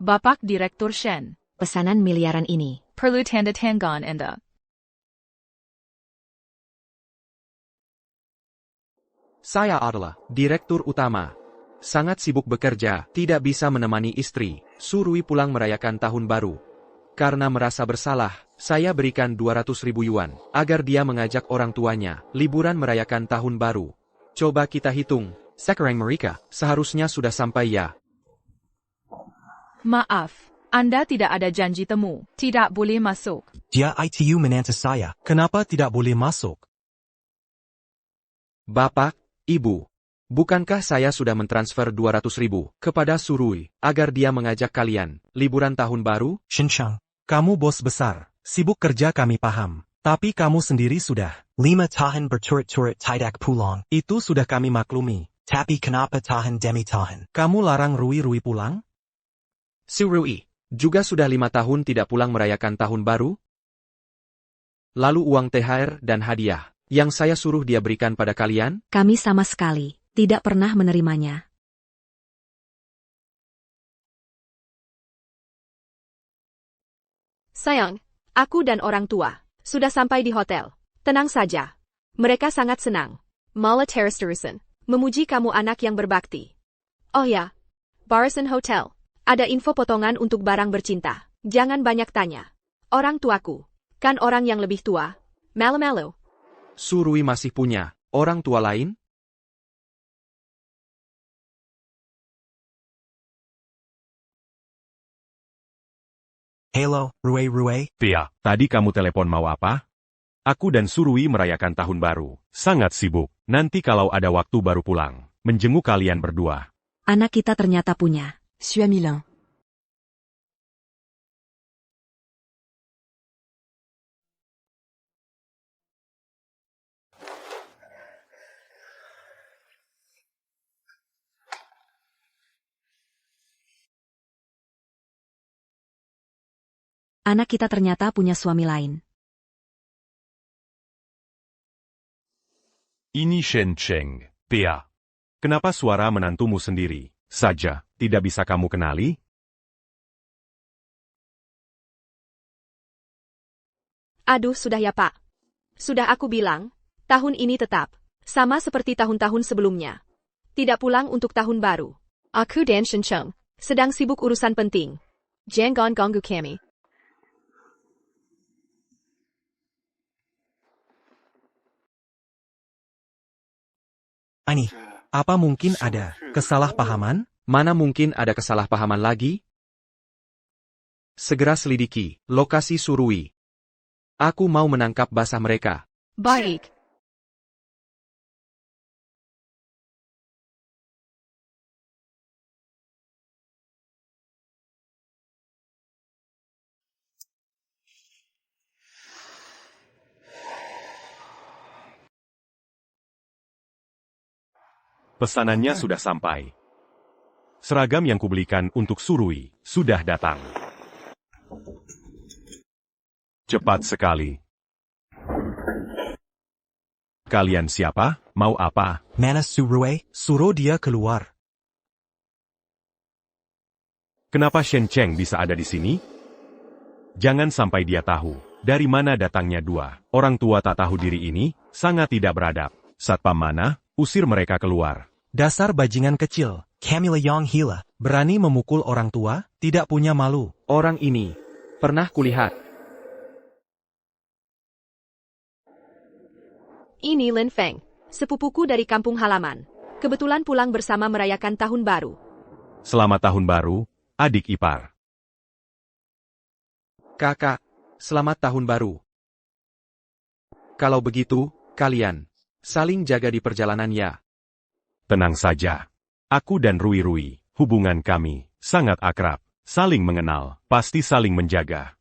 Bapak Direktur Shen. Pesanan miliaran ini. Perlu tanda tangan Anda. Saya adalah Direktur Utama. Sangat sibuk bekerja, tidak bisa menemani istri. Surui pulang merayakan tahun baru. Karena merasa bersalah, saya berikan 200.000 yuan, agar dia mengajak orang tuanya, liburan merayakan tahun baru. Coba kita hitung, sekarang mereka, seharusnya sudah sampai ya. Maaf, Anda tidak ada janji temu, tidak boleh masuk. Dia itu menantu saya, kenapa tidak boleh masuk? Bapak, Ibu, bukankah saya sudah mentransfer 200.000 kepada Surui, agar dia mengajak kalian, liburan tahun baru? Shinchang, kamu bos besar, sibuk kerja kami paham, tapi kamu sendiri sudah 5 tahun berturut-turut tidak pulang. Itu sudah kami maklumi, tapi kenapa tahun demi tahun? Kamu larang Rui pulang? Surui, juga sudah 5 tahun tidak pulang merayakan tahun baru? Lalu uang THR dan hadiah, yang saya suruh dia berikan pada kalian? Kami sama sekali tidak pernah menerimanya. Sayang, aku dan orang tua sudah sampai di hotel. Tenang saja. Mereka sangat senang. Malah terus-terusan memuji kamu anak yang berbakti. Oh ya, Barisan Hotel. Ada info potongan untuk barang bercinta. Jangan banyak tanya. Orang tuaku, kan orang yang lebih tua. Malu-malu. Surui masih punya orang tua lain? Halo, Rui. Tia, tadi kamu telepon mau apa? Aku dan Surui merayakan tahun baru. Sangat sibuk. Nanti kalau ada waktu baru pulang. Menjenguk kalian berdua. Anak kita ternyata punya. Suis à Milan. Anak kita ternyata punya suami lain. Ini Shen Cheng. Tia. Kenapa suara menantumu sendiri saja tidak bisa kamu kenali? Aduh, sudah ya Pak. Sudah aku bilang, tahun ini tetap sama seperti tahun-tahun sebelumnya. Tidak pulang untuk tahun baru. Aku dan Shincheng sedang sibuk urusan penting. Jangan ganggu kami. Ani, apa mungkin ada kesalahpahaman? Mana mungkin ada kesalahpahaman lagi? Segera selidiki lokasi Surui. Aku mau menangkap basah mereka. Baik. Pesanannya sudah sampai. Seragam yang kubelikan untuk Surui sudah datang. Cepat sekali. Kalian siapa? Mau apa? Mana Surui? Suruh dia keluar. Kenapa Shen Cheng bisa ada di sini? Jangan sampai dia tahu dari mana datangnya dua orang tua tak tahu diri ini, sangat tidak beradab. Satpam mana? Usir mereka keluar. Dasar bajingan kecil, Camilla yang hila, berani memukul orang tua, tidak punya malu. Orang ini pernah kulihat. Ini Lin Feng, sepupuku dari kampung halaman. Kebetulan pulang bersama merayakan tahun baru. Selamat tahun baru, adik ipar. Kakak, selamat tahun baru. Kalau begitu, kalian saling jaga di perjalanan ya. Tenang saja. Aku dan Rui, hubungan kami sangat akrab, saling mengenal, pasti saling menjaga.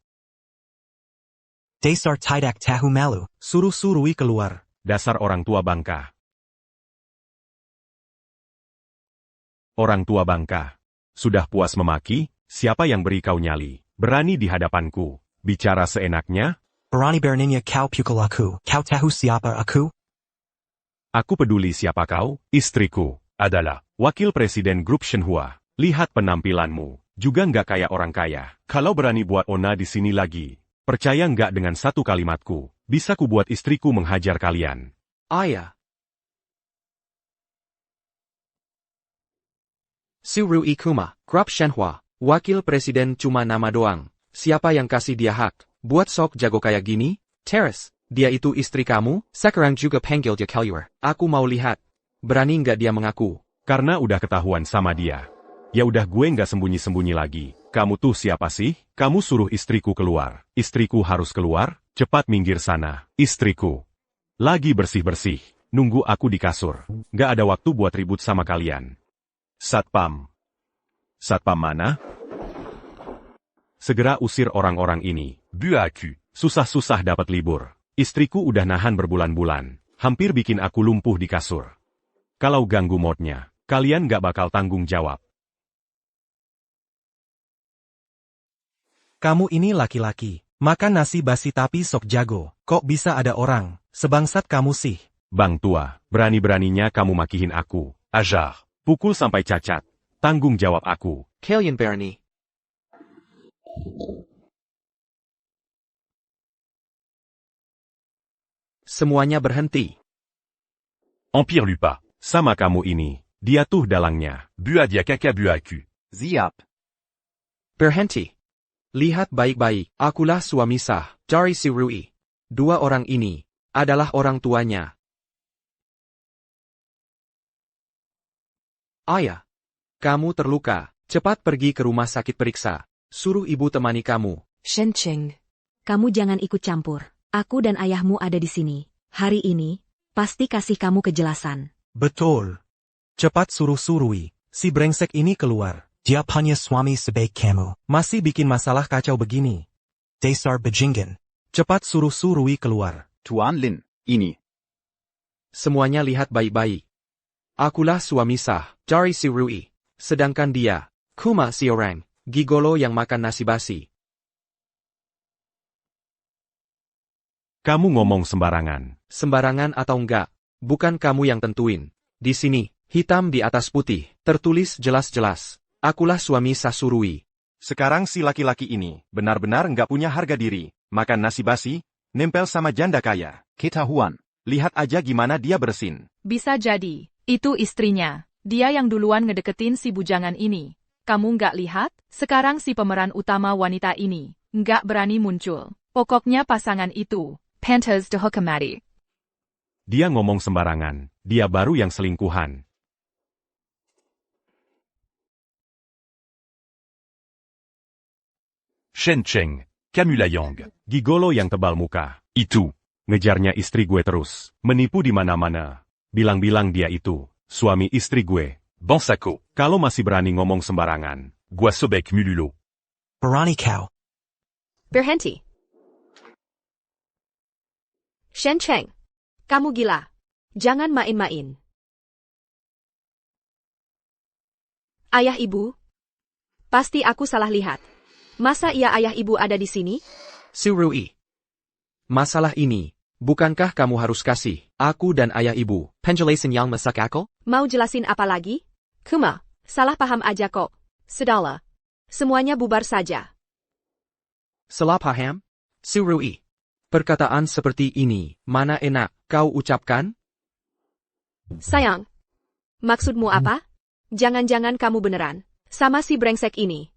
Dasar tidak tahu malu, suruh Surui keluar. Dasar orang tua bangka. Orang tua bangka. Sudah puas memaki? Siapa yang beri kau nyali? Berani di hadapanku. Bicara seenaknya? Berani beraninya kau pukul aku. Kau tahu siapa aku? Aku peduli siapa kau, istriku, adalah Wakil Presiden Grup Shenhua. Lihat penampilanmu, juga nggak kayak orang kaya. Kalau berani buat ona di sini lagi, percaya nggak dengan satu kalimatku, bisa ku buat istriku menghajar kalian. Ayah. Surui Kuma, Krap Shenhua, wakil presiden cuma nama doang. Siapa yang kasih dia hak? Buat sok jago kayak gini? Teres, dia itu istri kamu? Sekarang juga panggil dia Kaluar. Aku mau lihat. Berani nggak dia mengaku? Karena udah ketahuan sama dia. Ya udah gue nggak sembunyi-sembunyi lagi. Kamu tuh siapa sih? Kamu suruh istriku keluar. Istriku harus keluar? Cepat minggir sana. Istriku lagi bersih-bersih. Nunggu aku di kasur. Nggak ada waktu buat ribut sama kalian. Satpam. Satpam mana? Segera usir orang-orang ini. Buaku. Susah-susah dapat libur. Istriku udah nahan berbulan-bulan. Hampir bikin aku lumpuh di kasur. Kalau ganggu modnya, kalian nggak bakal tanggung jawab. Kamu ini laki-laki. Makan nasi basi tapi sok jago. Kok bisa ada orang sebangsat kamu sih? Bang tua, berani-beraninya kamu makihin aku. Ajar. Pukul sampai cacat. Tanggung jawab aku. Kalian berani. Semuanya berhenti. Empire lupa. Sama kamu ini. Dia tuh dalangnya. Bua dia kakak buaku. Siap. Berhenti. Lihat baik-baik, akulah suami sah, dari Surui. Dua orang ini adalah orang tuanya. Ayah, kamu terluka, cepat pergi ke rumah sakit periksa. Suruh ibu temani kamu. Shen Cheng. Kamu jangan ikut campur. Aku dan ayahmu ada di sini. Hari ini, pasti kasih kamu kejelasan. Betul. Cepat suruh Surui. Si brengsek ini keluar. Dia punya suami sebaik kamu. Masih bikin masalah kacau begini. Dasar bajingan. Cepat suruh Surui keluar. Tuan Lin, ini. Semuanya lihat baik-baik. Akulah suami sah, dari Surui. Sedangkan dia, Kuma si orang, gigolo yang makan nasi basi. Kamu ngomong sembarangan. Sembarangan atau enggak, bukan kamu yang tentuin. Di sini, hitam di atas putih, tertulis jelas-jelas. Akulah suami sah Surui. Sekarang si laki-laki ini benar-benar nggak punya harga diri. Makan nasi basi, nempel sama janda kaya. Ketahuan. Lihat aja gimana dia bersin. Bisa jadi, itu istrinya. Dia yang duluan ngedeketin si bujangan ini. Kamu nggak lihat? Sekarang si pemeran utama wanita ini nggak berani muncul. Pokoknya pasangan itu, pantas dihukum. Dia ngomong sembarangan. Dia baru yang selingkuhan. Shen Cheng, Kamulayong, gigolo yang tebal muka. Itu. Ngejarnya istri gue terus. Menipu di mana-mana. Bilang-bilang dia itu suami istri gue. Bonsako. Kalau masih berani ngomong sembarangan, gua sobek mululo. Berani kau. Berhenti. Shen Cheng. Kamu gila. Jangan main-main. Ayah ibu? Pasti aku salah lihat. Masa iya ayah ibu ada di sini? Surui. Masalah ini, bukankah kamu harus kasih aku dan ayah ibu penjelasan yang masuk akal? Mau jelasin apa lagi? Kuma, salah paham aja kok. Sudahlah. Semuanya bubar saja. Salah paham? Surui. Perkataan seperti ini, mana enak kau ucapkan? Sayang. Maksudmu apa? Jangan-jangan kamu beneran sama si brengsek ini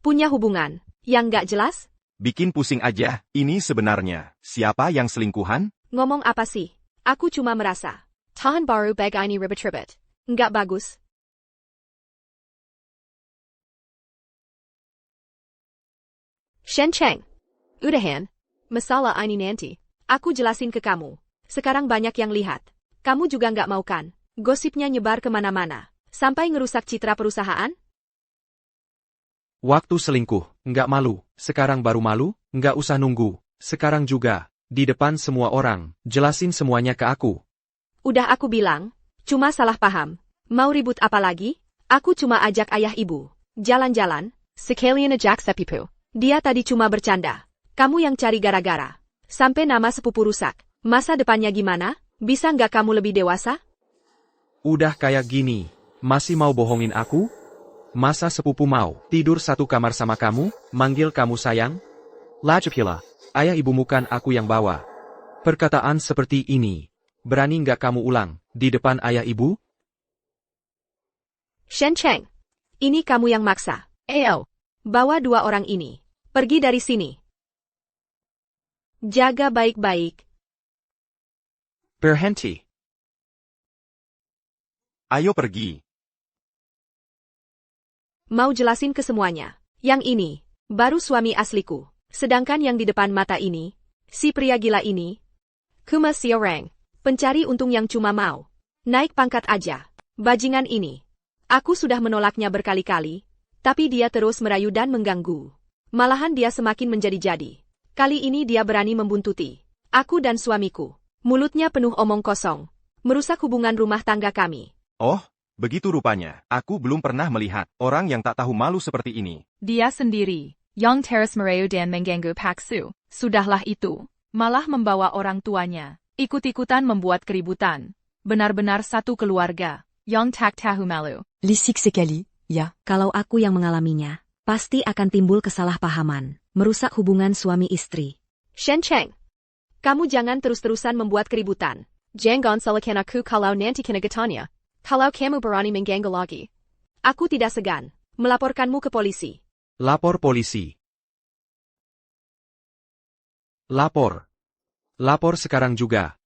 punya hubungan yang gak jelas? Bikin pusing aja. Ini sebenarnya siapa yang selingkuhan? Ngomong apa sih? Aku cuma merasa tahan baru bag ini ribet-ribet. Nggak bagus. Shen Cheng. Udahan. Masalah ini nanti aku jelasin ke kamu. Sekarang banyak yang lihat. Kamu juga nggak mau kan? Gosipnya nyebar kemana-mana. Sampai ngerusak citra perusahaan? Waktu selingkuh, nggak malu. Sekarang baru malu, nggak usah nunggu. Sekarang juga, di depan semua orang, jelasin semuanya ke aku. Udah aku bilang, cuma salah paham. Mau ribut apa lagi? Aku cuma ajak ayah ibu jalan-jalan, sekalian ajak sepupu. Dia tadi cuma bercanda. Kamu yang cari gara-gara. Sampai nama sepupu rusak. Masa depannya gimana? Bisa nggak kamu lebih dewasa? Udah kayak gini, masih mau bohongin aku? Masa sepupu mau tidur satu kamar sama kamu, manggil kamu sayang? Lajapila, ayah ibumu kan aku yang bawa. Perkataan seperti ini, berani nggak kamu ulang, di depan ayah ibu? Shen Cheng, ini kamu yang maksa. Bawa dua orang ini. Pergi dari sini. Jaga baik-baik. Berhenti. Ayo pergi. Mau jelasin ke semuanya. Yang ini, baru suami asliku. Sedangkan yang di depan mata ini, si pria gila ini, Kuma Siorang, pencari untung yang cuma mau naik pangkat aja. Bajingan ini. Aku sudah menolaknya berkali-kali, tapi dia terus merayu dan mengganggu. Malahan dia semakin menjadi-jadi. Kali ini dia berani membuntuti aku dan suamiku. Mulutnya penuh omong kosong. Merusak hubungan rumah tangga kami. Oh, begitu rupanya. Aku belum pernah melihat orang yang tak tahu malu seperti ini. Dia sendiri, yang terus merayu dan mengganggu Paksu. Sudahlah itu, malah membawa orang tuanya. Ikut-ikutan membuat keributan. Benar-benar satu keluarga, yang tak tahu malu. Lisik sekali, ya. Kalau aku yang mengalaminya, pasti akan timbul kesalahpahaman, merusak hubungan suami istri. Shen Cheng, kamu jangan terus-terusan membuat keributan. Jangan salahkan aku kalau nanti kena getahnya. Kalau kamu berani mengganggu lagi, aku tidak segan melaporkanmu ke polisi. Lapor polisi. Lapor. Lapor sekarang juga.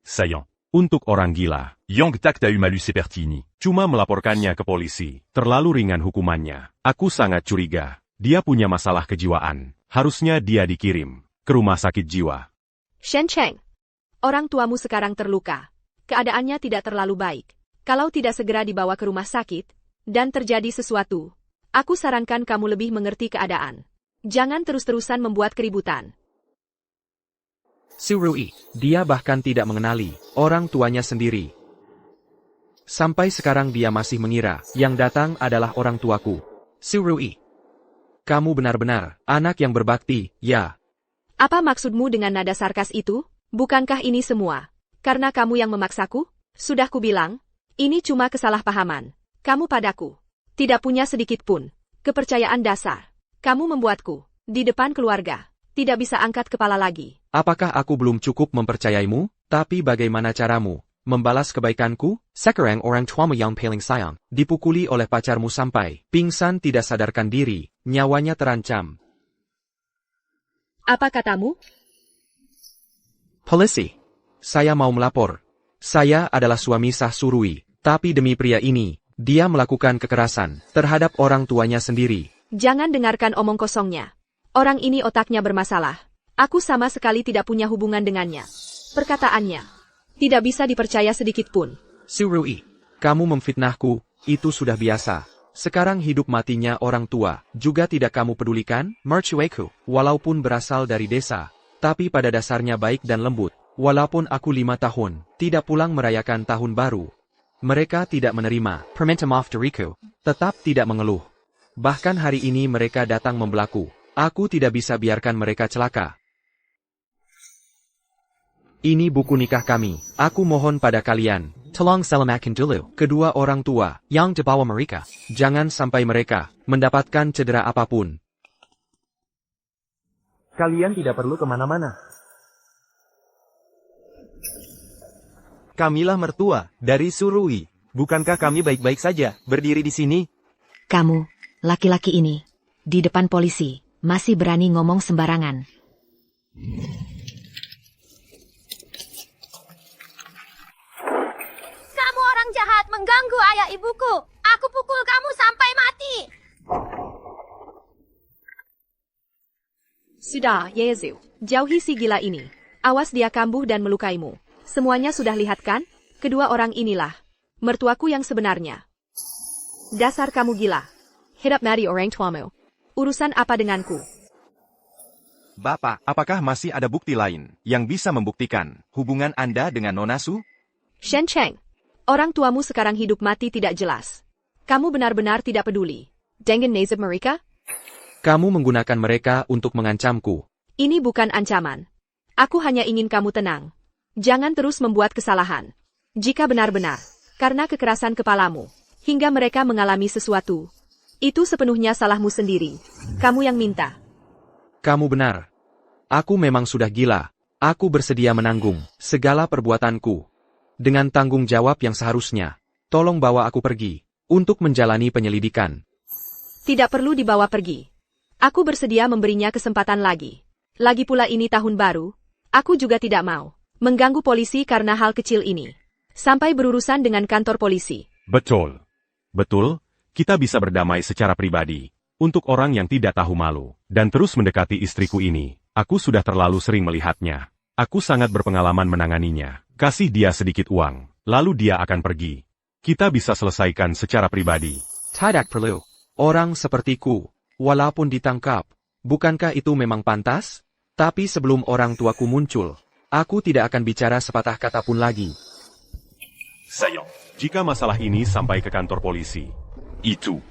Sayang. Untuk orang gila, Yang tak tahu malu seperti ini. Cuma melaporkannya ke polisi. Terlalu ringan hukumannya. Aku sangat curiga. Dia punya masalah kejiwaan. Harusnya dia dikirim ke rumah sakit jiwa. Shen Cheng, orang tuamu sekarang terluka. Keadaannya tidak terlalu baik. Kalau tidak segera dibawa ke rumah sakit, dan terjadi sesuatu, aku sarankan kamu lebih mengerti keadaan. Jangan terus-terusan membuat keributan. Surui, dia bahkan tidak mengenali orang tuanya sendiri. Sampai sekarang dia masih mengira yang datang adalah orang tuaku. Surui, kamu benar-benar anak yang berbakti, ya. Apa maksudmu dengan nada sarkas itu? Bukankah ini semua karena kamu yang memaksaku? Sudah kubilang, ini cuma kesalahpahaman. Kamu padaku tidak punya sedikit pun kepercayaan dasar. Kamu membuatku di depan keluarga tidak bisa angkat kepala lagi. Apakah aku belum cukup mempercayaimu? Tapi bagaimana caramu membalas kebaikanku? Sekarang orang tuamu yang paling sayang dipukuli oleh pacarmu sampai pingsan tidak sadarkan diri, nyawanya terancam. Apa katamu? Polisi. Saya mau melapor. Saya adalah suami sah Surui, tapi demi pria ini, dia melakukan kekerasan terhadap orang tuanya sendiri. Jangan dengarkan omong kosongnya. Orang ini otaknya bermasalah. Aku sama sekali tidak punya hubungan dengannya. Perkataannya tidak bisa dipercaya sedikit pun. Surui, kamu memfitnahku, itu sudah biasa. Sekarang hidup matinya orang tua, juga tidak kamu pedulikan? Mercueku, walaupun berasal dari desa, tapi pada dasarnya baik dan lembut. Walaupun aku 5 tahun, tidak pulang merayakan tahun baru. Mereka tidak menerima perminta maaf dariku, tetap tidak mengeluh. Bahkan hari ini mereka datang membelaku. Aku tidak bisa biarkan mereka celaka. Ini buku nikah kami. Aku mohon pada kalian, tolong selamatkan dulu kedua orang tua yang dibawa mereka. Jangan sampai mereka mendapatkan cedera apapun. Kalian tidak perlu kemana-mana. Kamilah mertua dari Surui. Bukankah kami baik-baik saja berdiri di sini? Kamu, laki-laki ini, di depan polisi, masih berani ngomong sembarangan. Kamu orang jahat mengganggu ayah ibuku. Aku pukul kamu sampai mati. Sudah, Yezu. Jauhi si gila ini. Awas dia kambuh dan melukaimu. Semuanya sudah lihat kan? Kedua orang inilah mertuaku yang sebenarnya. Dasar kamu gila. Hidup mati orang tuamu. Urusan apa denganku? Bapak, apakah masih ada bukti lain yang bisa membuktikan hubungan Anda dengan Nona Su? Shen Cheng, orang tuamu sekarang hidup mati tidak jelas. Kamu benar-benar tidak peduli dengan nasib mereka? Kamu menggunakan mereka untuk mengancamku. Ini bukan ancaman. Aku hanya ingin kamu tenang. Jangan terus membuat kesalahan. Jika benar-benar karena kekerasan kepalamu, hingga mereka mengalami sesuatu. Itu sepenuhnya salahmu sendiri. Kamu yang minta. Kamu benar. Aku memang sudah gila. Aku bersedia menanggung segala perbuatanku. Dengan tanggung jawab yang seharusnya. Tolong bawa aku pergi untuk menjalani penyelidikan. Tidak perlu dibawa pergi. Aku bersedia memberinya kesempatan lagi. Lagi pula ini tahun baru. Aku juga tidak mau mengganggu polisi karena hal kecil ini. Sampai berurusan dengan kantor polisi. Betul. Betul, kita bisa berdamai secara pribadi. Untuk orang yang tidak tahu malu, dan terus mendekati istriku ini, aku sudah terlalu sering melihatnya. Aku sangat berpengalaman menanganinya. Kasih dia sedikit uang, lalu dia akan pergi. Kita bisa selesaikan secara pribadi. Tidak perlu. Orang sepertiku, walaupun ditangkap, bukankah itu memang pantas? Tapi sebelum orang tuaku muncul, aku tidak akan bicara sepatah kata pun lagi. Sayang, jika masalah ini sampai ke kantor polisi, itu.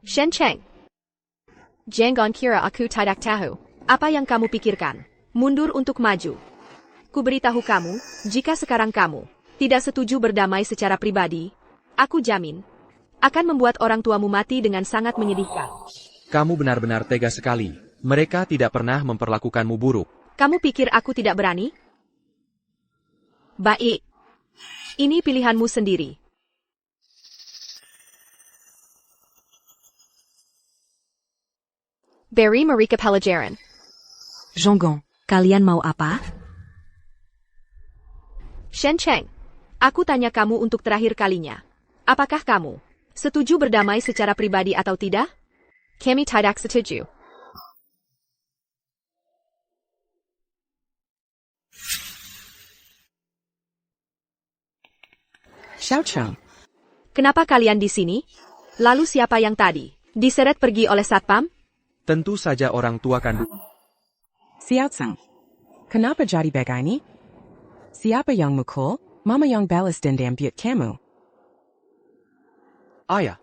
Shen Cheng. Jangan kira aku tidak tahu. Apa yang kamu pikirkan? Mundur untuk maju. Ku beritahu kamu, jika sekarang kamu tidak setuju berdamai secara pribadi, aku jamin, akan membuat orang tuamu mati dengan sangat menyedihkan. Kamu benar-benar tega sekali. Mereka tidak pernah memperlakukanmu buruk. Kamu pikir aku tidak berani? Baik. Ini pilihanmu sendiri. Barry Marika Pelajaran. Zhongong, kalian mau apa? Shen Cheng. Aku tanya kamu untuk terakhir kalinya. Apakah kamu setuju berdamai secara pribadi atau tidak? Kami tidak setuju. Xiao Cheng. Kenapa kalian di sini? Lalu siapa yang tadi diseret pergi oleh satpam? Tentu saja orang tua kandung. Xiao Cheng. Kenapa jadi begini? Siapa yang mukul? Mama yang balas dendam buat kamu. Ayah.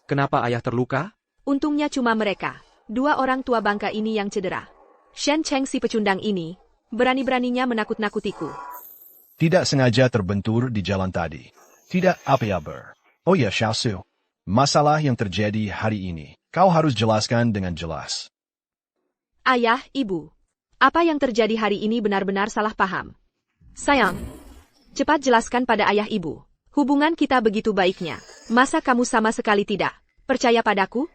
Kenapa ayah terluka? Untungnya cuma mereka. Dua orang tua bangka ini yang cedera. Shen Cheng si pecundang ini, berani-beraninya menakut-nakutiku. Tidak sengaja terbentur di jalan tadi. Tidak apa-apa. Oh ya Xiao Su. Masalah yang terjadi hari ini, kau harus jelaskan dengan jelas. Ayah, ibu. Apa yang terjadi hari ini benar-benar salah paham. Sayang. Cepat jelaskan pada ayah ibu. Hubungan kita begitu baiknya. Masa kamu sama sekali tidak percaya padaku?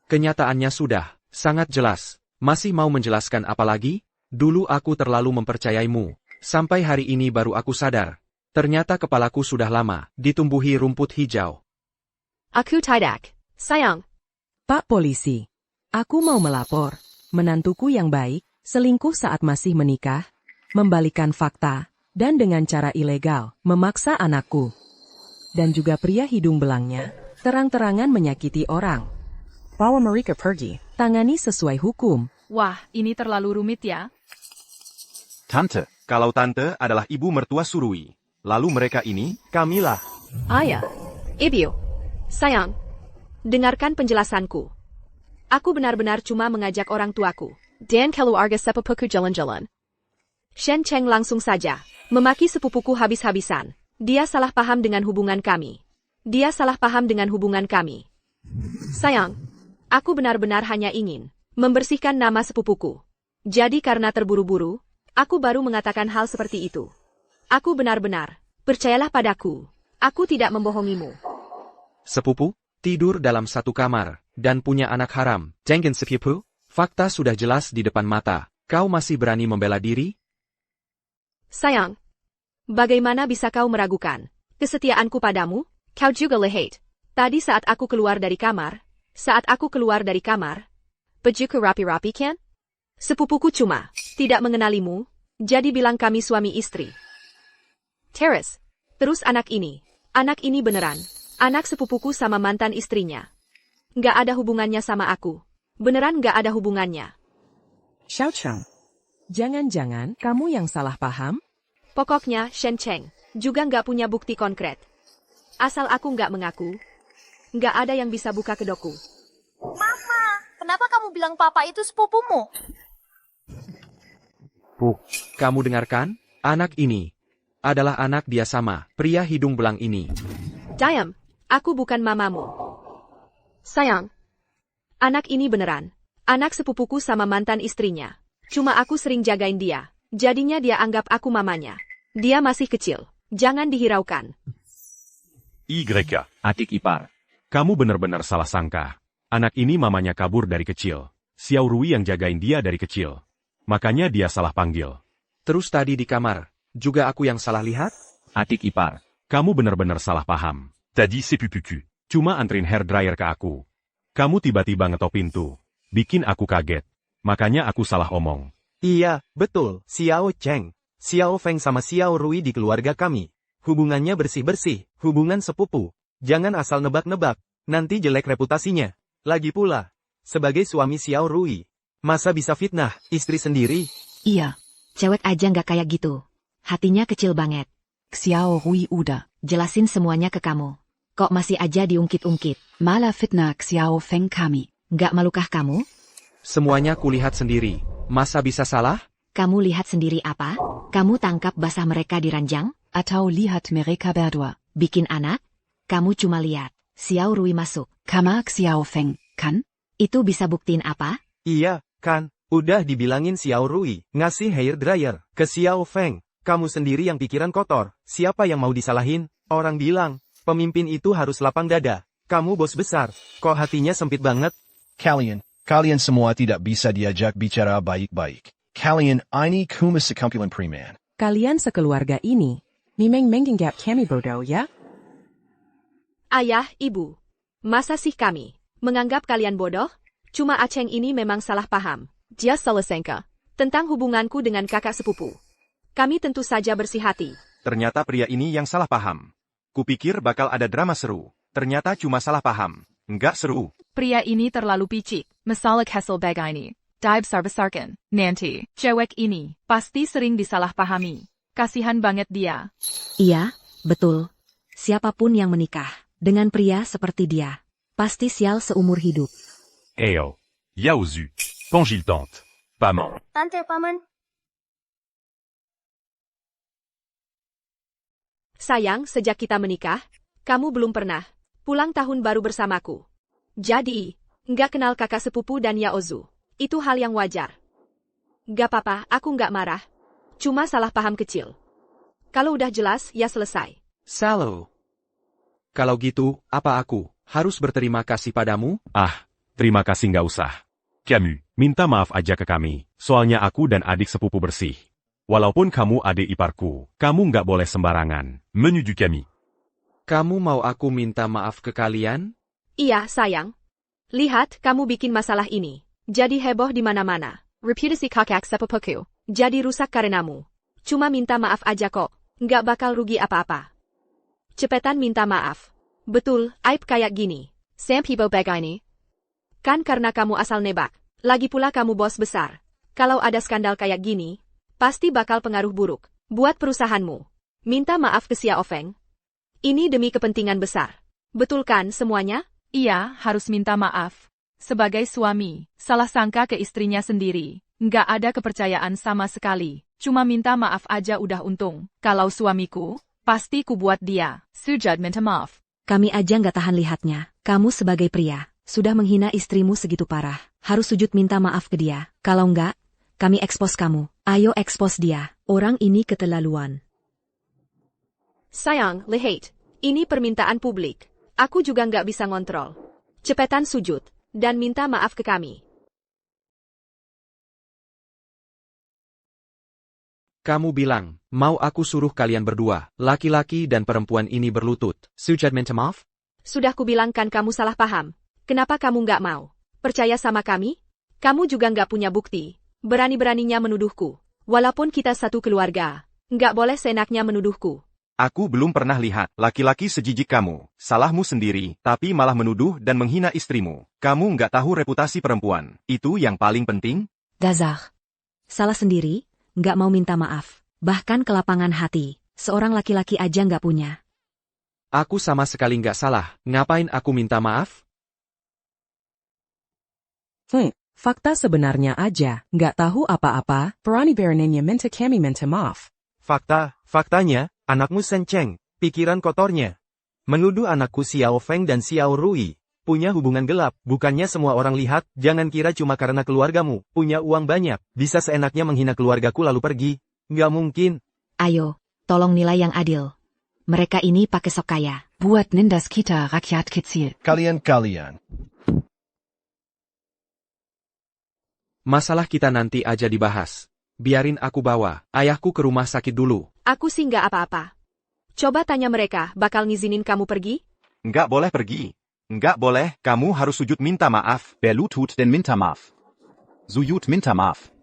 Kenyataannya sudah sangat jelas. Masih mau menjelaskan apa lagi? Dulu aku terlalu mempercayaimu. Sampai hari ini baru aku sadar. Ternyata kepalaku sudah lama ditumbuhi rumput hijau. Aku tidak. Sayang. Pak Polisi. Aku mau melapor. Menantuku yang baik, selingkuh saat masih menikah, membalikan fakta, dan dengan cara ilegal, memaksa anakku. Dan juga pria hidung belangnya, terang-terangan menyakiti orang. Bawa mereka pergi. Tangani sesuai hukum. Wah, ini terlalu rumit ya. Tante, kalau tante adalah ibu mertua Surui, lalu mereka ini, kamilah. Ayah. Ibu. Sayang. Dengarkan penjelasanku. Aku benar-benar cuma mengajak orang tuaku. Dan keluarga sepupuku jalan-jalan. Shen Cheng langsung saja memaki sepupuku habis-habisan. Dia salah paham dengan hubungan kami. Dia salah paham dengan hubungan kami. Sayang, aku benar-benar hanya ingin membersihkan nama sepupuku. Jadi karena terburu-buru, aku baru mengatakan hal seperti itu. Aku benar-benar, percayalah padaku. Aku tidak membohongimu. Sepupu, tidur dalam satu kamar, dan punya anak haram. Jangan sepupu, fakta sudah jelas di depan mata. Kau masih berani membela diri? Sayang, bagaimana bisa kau meragukan kesetiaanku padamu? Kau juga lihat. Tadi saat aku keluar dari kamar, bajuku rapi-rapi kan? Sepupuku cuma tidak mengenalimu, jadi bilang kami suami istri. Terus anak ini beneran, anak sepupuku sama mantan istrinya. Nggak ada hubungannya sama aku. Beneran nggak ada hubungannya. Xiao Cheng. Jangan-jangan kamu yang salah paham? Pokoknya Shen Cheng juga nggak punya bukti konkret. Asal aku nggak mengaku, nggak ada yang bisa buka kedokku. Mama, kenapa kamu bilang papa itu sepupumu? Kamu dengarkan? Anak ini adalah anak dia sama, pria hidung belang ini. Diam, aku bukan mamamu. Sayang, anak ini beneran. Anak sepupuku sama mantan istrinya. Cuma aku sering jagain dia. Jadinya dia anggap aku mamanya. Dia masih kecil. Jangan dihiraukan. YK. Adik ipar. Kamu benar-benar salah sangka. Anak ini mamanya kabur dari kecil. Xiao Rui yang jagain dia dari kecil. Makanya dia salah panggil. Terus tadi di kamar, juga aku yang salah lihat? Adik ipar. Kamu benar-benar salah paham. Tadi si pupuku. Cuma anterin hair dryer ke aku. Kamu tiba-tiba ngetok pintu. Bikin aku kaget. Makanya aku salah omong. Iya, betul, Xiao Cheng. Xiao Feng sama Xiao Rui di keluarga kami. Hubungannya bersih-bersih, hubungan sepupu. Jangan asal nebak-nebak, nanti jelek reputasinya. Lagi pula, sebagai suami Xiao Rui, masa bisa fitnah istri sendiri? Iya, cewek aja nggak kayak gitu. Hatinya kecil banget. Xiao Rui udah. Jelasin semuanya ke kamu. Kok masih aja diungkit-ungkit? Malah fitnah Xiao Feng kami. Nggak malukah kamu? Semuanya kulihat sendiri. Masa bisa salah? Kamu lihat sendiri apa? Kamu tangkap basah mereka di ranjang? Atau lihat mereka berdua. Bikin anak? Kamu cuma lihat. Xiao Rui masuk. Kamar Xiao Feng, kan? Itu bisa buktiin apa? Iya, kan, udah dibilangin Xiao Rui, ngasih hair dryer ke Xiao Feng. Kamu sendiri yang pikiran kotor, siapa yang mau disalahin? Orang bilang, pemimpin itu harus lapang dada. Kamu bos besar, kok hatinya sempit banget? Kalian semua tidak bisa diajak bicara baik-baik. Kalian ini cuma sekumpulan preman. Kalian sekeluarga ini, memang menganggap kami bodoh ya? Ayah, ibu. Masa sih kami menganggap kalian bodoh? Cuma Aceng ini memang salah paham. Dia salah sangka tentang hubunganku dengan kakak sepupu. Kami tentu saja bersih hati. Ternyata pria ini yang salah paham. Kupikir bakal ada drama seru. Ternyata cuma salah paham. Nggak seru. Pria ini terlalu picik. Masalah Kessel Bagaini. Daib Sarbesarkan. Nanti, cewek ini pasti sering disalahpahami. Kasihan banget dia. Iya, betul. Siapapun yang menikah dengan pria seperti dia, pasti sial seumur hidup. Eo. Yao Zhu. Pangil tante. Paman. Tante, paman. Sayang, sejak kita menikah, kamu belum pernah pulang tahun baru bersamaku. Jadi, nggak kenal kakak sepupu dan Yaozu. Itu hal yang wajar. Gak apa-apa, aku nggak marah. Cuma salah paham kecil. Kalau udah jelas, ya selesai. Salo. Kalau gitu, apa aku harus berterima kasih padamu? Ah, terima kasih nggak usah. Kamu, minta maaf aja ke kami. Soalnya aku dan adik sepupu bersih. Walaupun kamu adik iparku, kamu nggak boleh sembarangan menuju kami. Kamu mau aku minta maaf ke kalian? Iya, sayang. Lihat, kamu bikin masalah ini. Jadi heboh di mana-mana. Reputasi kakak sepupuku jadi rusak karenamu. Cuma minta maaf aja kok. Nggak bakal rugi apa-apa. Cepetan minta maaf. Betul, aib kayak gini. Sam Hibo Bagaini. Kan karena kamu asal nebak. Lagi pula kamu bos besar. Kalau ada skandal kayak gini, pasti bakal pengaruh buruk buat perusahaanmu. Minta maaf ke Xiao Feng. Ini demi kepentingan besar. Betul kan semuanya? Iya, harus minta maaf. Sebagai suami, salah sangka ke istrinya sendiri. Nggak ada kepercayaan sama sekali. Cuma minta maaf aja udah untung. Kalau suamiku, pasti ku buat dia. Sujud minta maaf. Kami aja nggak tahan lihatnya. Kamu sebagai pria, sudah menghina istrimu segitu parah. Harus sujud minta maaf ke dia. Kalau nggak, kami ekspos kamu. Ayo ekspos dia. Orang ini keterlaluan. Sayang, lihat. Ini permintaan publik. Aku juga nggak bisa ngontrol. Cepetan sujud, dan minta maaf ke kami. Kamu bilang, mau aku suruh kalian berdua, laki-laki dan perempuan ini berlutut. Sujud minta maaf? Sudah kubilangkan kamu salah paham. Kenapa kamu nggak mau percaya sama kami? Kamu juga nggak punya bukti. Berani-beraninya menuduhku. Walaupun kita satu keluarga, nggak boleh seenaknya menuduhku. Aku belum pernah lihat laki-laki sejijik kamu. Salahmu sendiri, tapi malah menuduh dan menghina istrimu. Kamu nggak tahu reputasi perempuan. Itu yang paling penting. Dazar. Salah sendiri, nggak mau minta maaf. Bahkan kelapangan hati, seorang laki-laki aja nggak punya. Aku sama sekali nggak salah. Ngapain aku minta maaf? Fakta sebenarnya aja, nggak tahu apa-apa, berani-beraninya minta kami minta maaf. Faktanya, anakmu Shen Cheng, pikiran kotornya. Menuduh anakku Xiao Feng dan Xiao Rui punya hubungan gelap, bukannya semua orang lihat, jangan kira cuma karena keluargamu, punya uang banyak, bisa seenaknya menghina keluargaku lalu pergi. Nggak mungkin. Ayo, tolong nilai yang adil. Mereka ini pakai sok kaya. Buat nindas kita rakyat kecil. Kalian. Masalah kita nanti aja dibahas. Biarin aku bawa ayahku ke rumah sakit dulu. Aku sih nggak apa-apa. Coba tanya mereka, bakal ngizinin kamu pergi? Nggak boleh pergi. Nggak boleh, kamu harus sujud minta maaf. Wer tut denn minta maaf? Sujud minta maaf.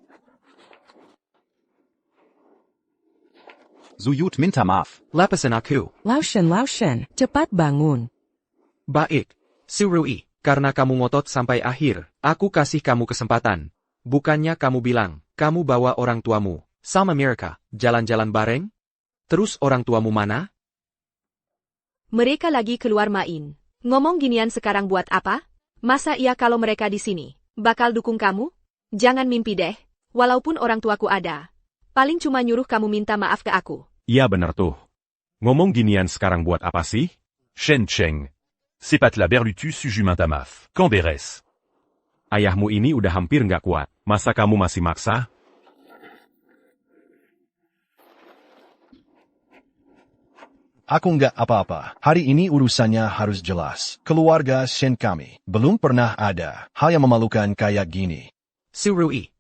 Sujud minta maaf. Lepasin aku. Laushen, cepat bangun. Baik, Surui, karena kamu ngotot sampai akhir, aku kasih kamu kesempatan. Bukannya kamu bilang, kamu bawa orang tuamu, sama Amerika, jalan-jalan bareng? Terus orang tuamu mana? Mereka lagi keluar main. Ngomong ginian sekarang buat apa? Masa iya kalau mereka di sini, bakal dukung kamu? Jangan mimpi deh, walaupun orang tuaku ada. Paling cuma nyuruh kamu minta maaf ke aku. Iya bener tuh. Ngomong ginian sekarang buat apa sih? Shen Cheng. C'est pas la berlutus suju minta maaf. Quand beres? Ayahmu ini udah hampir nggak kuat. Masa kamu masih maksa? Aku nggak apa-apa. Hari ini urusannya harus jelas. Keluarga Shen kami. Belum pernah ada hal yang memalukan kayak gini. Surui.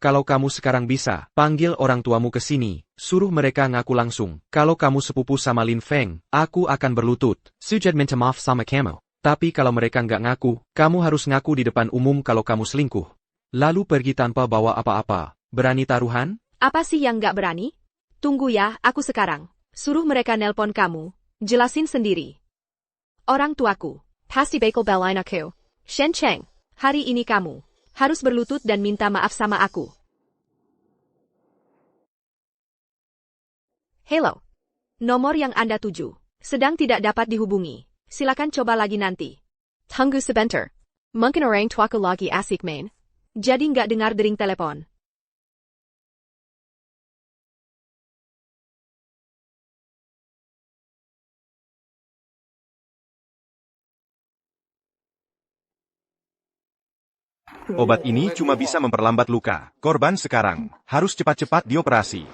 Kalau kamu sekarang bisa, panggil orang tuamu ke sini, suruh mereka ngaku langsung. Kalau kamu sepupu sama Lin Feng, aku akan berlutut. Sujud minta maaf sama kamu. Tapi kalau mereka nggak ngaku, kamu harus ngaku di depan umum kalau kamu selingkuh. Lalu pergi tanpa bawa apa-apa. Berani taruhan? Apa sih yang nggak berani? Tunggu ya, aku sekarang. Suruh mereka nelpon kamu. Jelasin sendiri. Orang tuaku. Pasti bakal belain aku. Shen Cheng, hari ini kamu harus berlutut dan minta maaf sama aku. Hello. Nomor yang Anda tuju sedang tidak dapat dihubungi. Silakan coba lagi nanti. Tunggu sebentar. Mungkin orang tuaku lagi asik main. Jadi nggak dengar dering telepon. Obat ini cuma bisa memperlambat luka. Korban sekarang harus cepat-cepat dioperasi.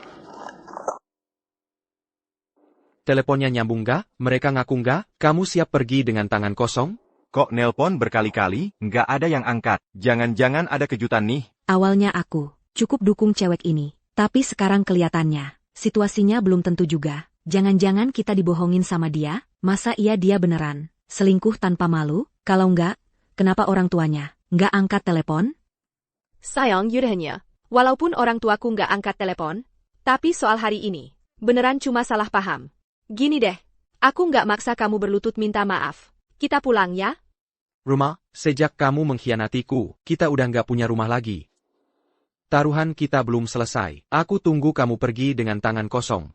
Teleponnya nyambung nggak? Mereka ngaku nggak? Kamu siap pergi dengan tangan kosong? Kok nelpon berkali-kali, nggak ada yang angkat. Jangan-jangan ada kejutan nih. Awalnya aku cukup dukung cewek ini. Tapi sekarang kelihatannya, situasinya belum tentu juga. Jangan-jangan kita dibohongin sama dia? Masa iya dia beneran selingkuh tanpa malu? Kalau nggak, kenapa orang tuanya nggak angkat telepon? Sayang yudahnya, walaupun orang tuaku nggak angkat telepon, tapi soal hari ini, beneran cuma salah paham. Gini deh, aku nggak maksa kamu berlutut minta maaf. Kita pulang ya? Rumah, sejak kamu mengkhianatiku, kita udah nggak punya rumah lagi. Taruhan kita belum selesai. Aku tunggu kamu pergi dengan tangan kosong.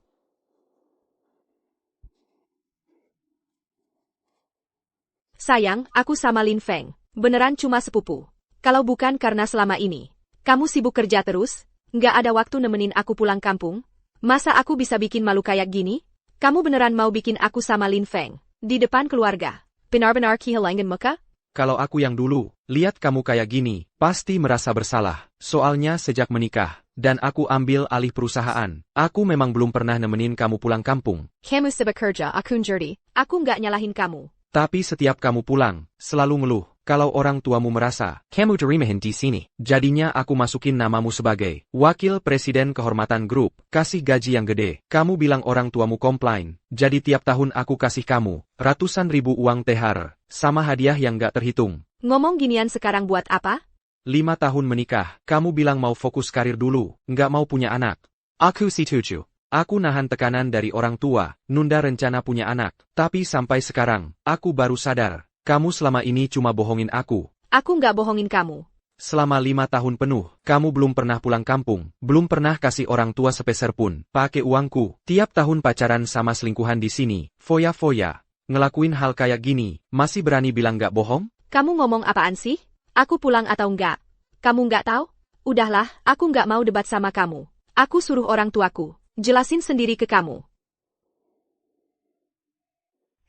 Sayang, aku sama Lin Feng. Beneran cuma sepupu. Kalau bukan karena selama ini kamu sibuk kerja terus, nggak ada waktu nemenin aku pulang kampung, masa aku bisa bikin malu kayak gini? Kamu beneran mau bikin aku sama Lin Feng di depan keluarga? Benar-benar kehilangan muka? Kalau aku yang dulu, lihat kamu kayak gini, pasti merasa bersalah. Soalnya sejak menikah, dan aku ambil alih perusahaan, aku memang belum pernah nemenin kamu pulang kampung. Kamu sibuk kerja, aku jadi. Aku nggak nyalahin kamu. Tapi setiap kamu pulang, selalu ngeluh. Kalau orang tuamu merasa, kamu terimahin di sini, jadinya aku masukin namamu sebagai wakil presiden kehormatan grup, kasih gaji yang gede. Kamu bilang orang tuamu komplain, jadi tiap tahun aku kasih kamu ratusan ribu uang THR, sama hadiah yang gak terhitung. Ngomong ginian sekarang buat apa? 5 tahun menikah, kamu bilang mau fokus karir dulu, nggak mau punya anak. Aku setuju. Aku nahan tekanan dari orang tua, nunda rencana punya anak, tapi sampai sekarang, aku baru sadar. Kamu selama ini cuma bohongin aku. Aku nggak bohongin kamu. Selama 5 tahun penuh, kamu belum pernah pulang kampung, belum pernah kasih orang tua sepeser pun, pakai uangku. Tiap tahun pacaran sama selingkuhan di sini, foya-foya. Ngelakuin hal kayak gini, masih berani bilang nggak bohong? Kamu ngomong apaan sih? Aku pulang atau enggak? Kamu nggak tahu? Udahlah, aku nggak mau debat sama kamu. Aku suruh orang tuaku Jelasin sendiri ke kamu.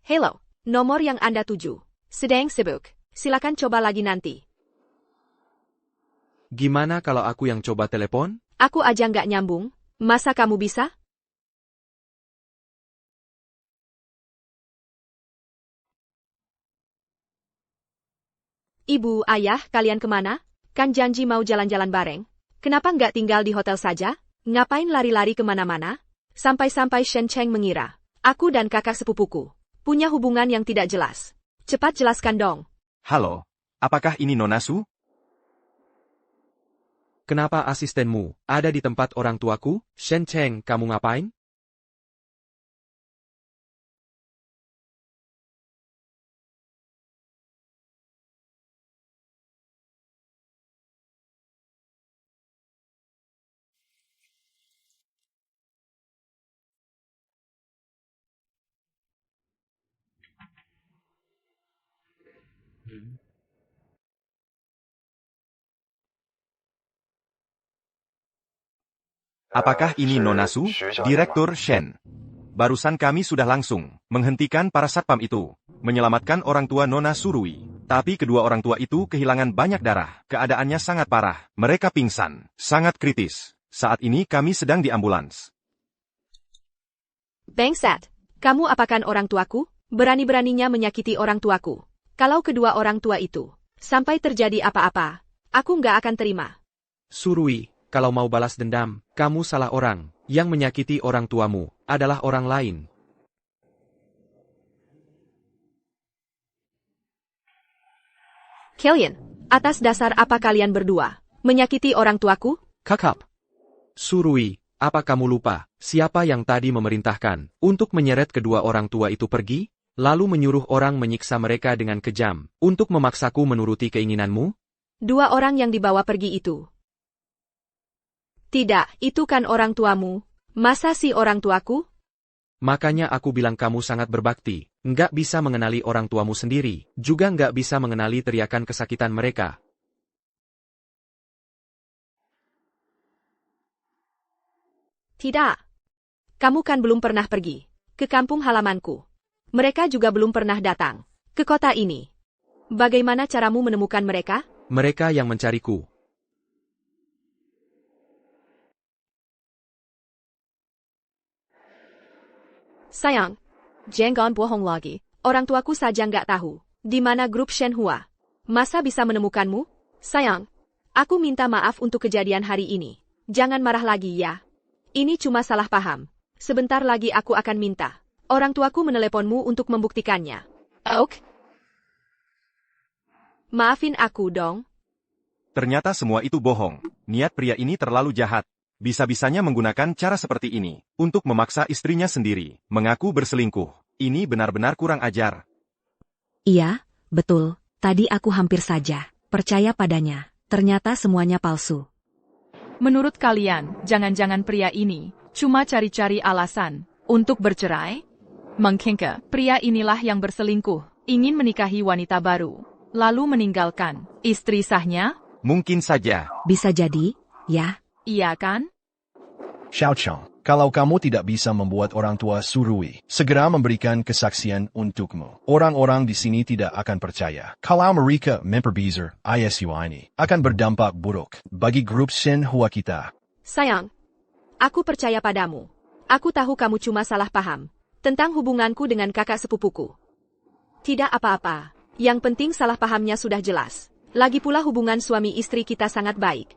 Hello, nomor yang Anda tuju. Sedang sibuk. Silakan coba lagi nanti. Gimana kalau aku yang coba telepon? Aku aja nggak nyambung. Masa kamu bisa? Ibu, ayah, kalian kemana? Kan janji mau jalan-jalan bareng. Kenapa nggak tinggal di hotel saja? Ngapain lari-lari kemana-mana? Sampai-sampai Shen Cheng mengira aku dan kakak sepupuku punya hubungan yang tidak jelas. Cepat jelaskan dong. Halo, apakah ini Nona Su? Kenapa asistenmu ada di tempat orang tuaku? Shen Cheng, kamu ngapain? Apakah ini Nona Su, Direktur Shen? Barusan kami sudah langsung menghentikan para satpam itu, menyelamatkan orang tua Nona Surui. Tapi kedua orang tua itu kehilangan banyak darah. Keadaannya sangat parah. Mereka pingsan, sangat kritis. Saat ini kami sedang di ambulans. Bangsat, kamu apakan orang tuaku? Berani-beraninya menyakiti orang tuaku. Kalau kedua orang tua itu sampai terjadi apa-apa, aku nggak akan terima. Surui, kalau mau balas dendam, kamu salah orang. Yang menyakiti orang tuamu adalah orang lain. Kalian, atas dasar apa kalian berdua menyakiti orang tuaku? Kakap. Surui, apa kamu lupa siapa yang tadi memerintahkan untuk menyeret kedua orang tua itu pergi? Lalu menyuruh orang menyiksa mereka dengan kejam untuk memaksaku menuruti keinginanmu? Dua orang yang dibawa pergi itu. Tidak, itu kan orang tuamu. Masa si orang tuaku? Makanya aku bilang kamu sangat berbakti. Nggak bisa mengenali orang tuamu sendiri. Juga nggak bisa mengenali teriakan kesakitan mereka. Tidak. Kamu kan belum pernah pergi ke kampung halamanku. Mereka juga belum pernah datang ke kota ini. Bagaimana caramu menemukan mereka? Mereka yang mencariku. Sayang, jangan bohong lagi. Orang tuaku saja nggak tahu di mana grup Shenhua. Masa bisa menemukanmu? Sayang, aku minta maaf untuk kejadian hari ini. Jangan marah lagi ya. Ini cuma salah paham. Sebentar lagi aku akan minta orang tuaku meneleponmu untuk membuktikannya. Ok? Maafin aku dong. Ternyata semua itu bohong. Niat pria ini terlalu jahat. Bisa-bisanya menggunakan cara seperti ini untuk memaksa istrinya sendiri mengaku berselingkuh. Ini benar-benar kurang ajar. Iya, betul. Tadi aku hampir saja percaya padanya. Ternyata semuanya palsu. Menurut kalian, jangan-jangan pria ini cuma cari-cari alasan untuk bercerai? Mungkinkah pria inilah yang berselingkuh, ingin menikahi wanita baru, lalu meninggalkan istri sahnya? Mungkin saja. Bisa jadi, ya. Iya kan? Xiao Chang, kalau kamu tidak bisa membuat orang tua Surui segera memberikan kesaksian untukmu, orang-orang di sini tidak akan percaya. Kalau mereka memperbesar ISU ini, akan berdampak buruk bagi grup Shenhua kita. Sayang, aku percaya padamu. Aku tahu kamu cuma salah paham tentang hubunganku dengan kakak sepupuku. Tidak apa-apa. Yang penting salah pahamnya sudah jelas. Lagi pula hubungan suami istri kita sangat baik.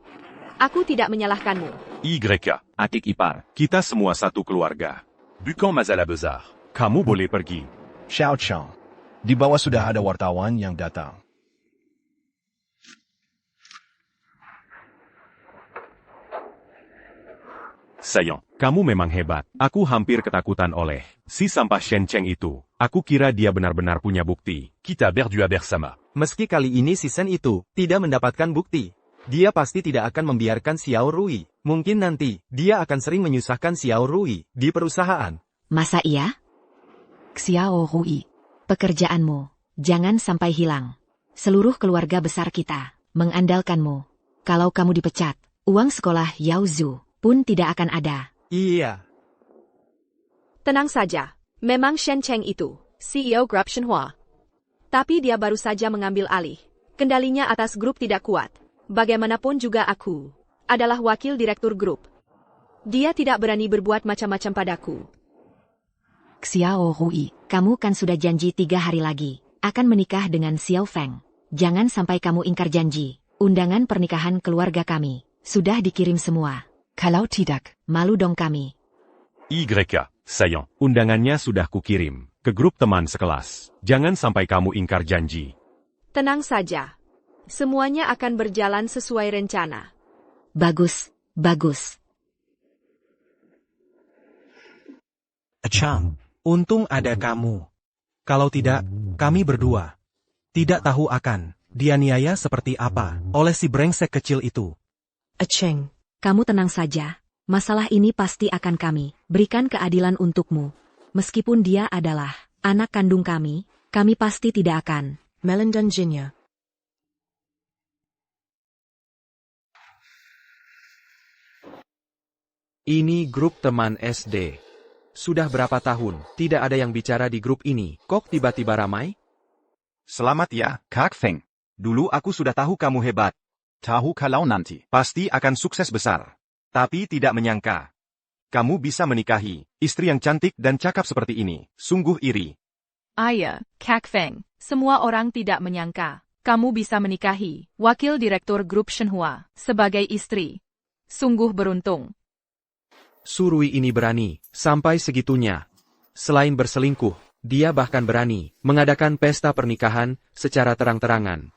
Aku tidak menyalahkanmu. YK, Adik ipar. kita semua satu keluarga. Bukan masalah besar. Kamu boleh pergi. Xiao Chang, di bawah sudah ada wartawan yang datang. Sayang, kamu memang hebat. Aku hampir ketakutan oleh si sampah Shen Cheng itu. Aku kira dia benar-benar punya bukti. Kita berdua bersama. Meski kali ini si Shen itu tidak mendapatkan bukti, dia pasti tidak akan membiarkan Xiao Rui. Mungkin nanti, dia akan sering menyusahkan Xiao Rui di perusahaan. Masa iya? Xiao Rui, pekerjaanmu jangan sampai hilang. Seluruh keluarga besar kita mengandalkanmu. Kalau kamu dipecat, uang sekolah Yao Zhu pun tidak akan ada. Iya, Tenang saja, memang Shen Cheng itu, CEO grup Shenhua. Tapi dia baru saja mengambil alih. Kendalinya atas grup tidak kuat. Bagaimanapun juga aku adalah wakil direktur grup. Dia tidak berani berbuat macam-macam padaku. Xiao Rui, kamu kan sudah janji 3 hari lagi akan menikah dengan Xiao Feng. Jangan sampai kamu ingkar janji. Undangan pernikahan keluarga kami sudah dikirim semua. Kalau tidak, malu dong kami. YK, sayang, undangannya sudah kukirim ke grup teman sekelas. Jangan sampai kamu ingkar janji. Tenang saja. Semuanya akan berjalan sesuai rencana. Bagus, bagus. Achang, untung ada kamu. Kalau tidak, kami berdua tidak tahu akan dianiaya seperti apa oleh si brengsek kecil itu. Acheng, kamu tenang saja. Masalah ini pasti akan kami berikan keadilan untukmu. Meskipun dia adalah anak kandung kami pasti tidak akan melandanjinya. Ini grup teman SD. Sudah berapa tahun tidak ada yang bicara di grup ini, kok tiba-tiba ramai? Selamat ya, Kak Feng. Dulu aku sudah tahu kamu hebat. Tahu kalau nanti pasti akan sukses besar. Tapi tidak menyangka. Kamu bisa menikahi istri yang cantik dan cakap seperti ini. Sungguh iri. Ayah, Kak Feng, semua orang tidak menyangka kamu bisa menikahi wakil direktur grup Shenhua sebagai istri. Sungguh beruntung. Surui ini berani sampai segitunya. Selain berselingkuh, dia bahkan berani mengadakan pesta pernikahan secara terang-terangan.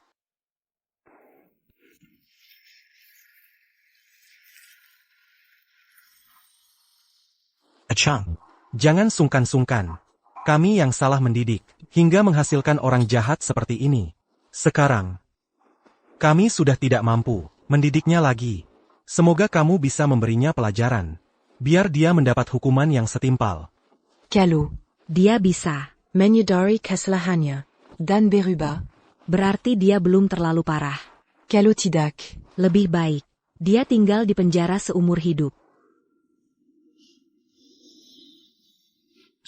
Achang, jangan sungkan-sungkan. Kami yang salah mendidik, hingga menghasilkan orang jahat seperti ini. Sekarang, kami sudah tidak mampu mendidiknya lagi. Semoga kamu bisa memberinya pelajaran, biar dia mendapat hukuman yang setimpal. Kalau dia bisa menyadari kesalahannya dan berubah, berarti dia belum terlalu parah. Kalau tidak, lebih baik dia tinggal di penjara seumur hidup.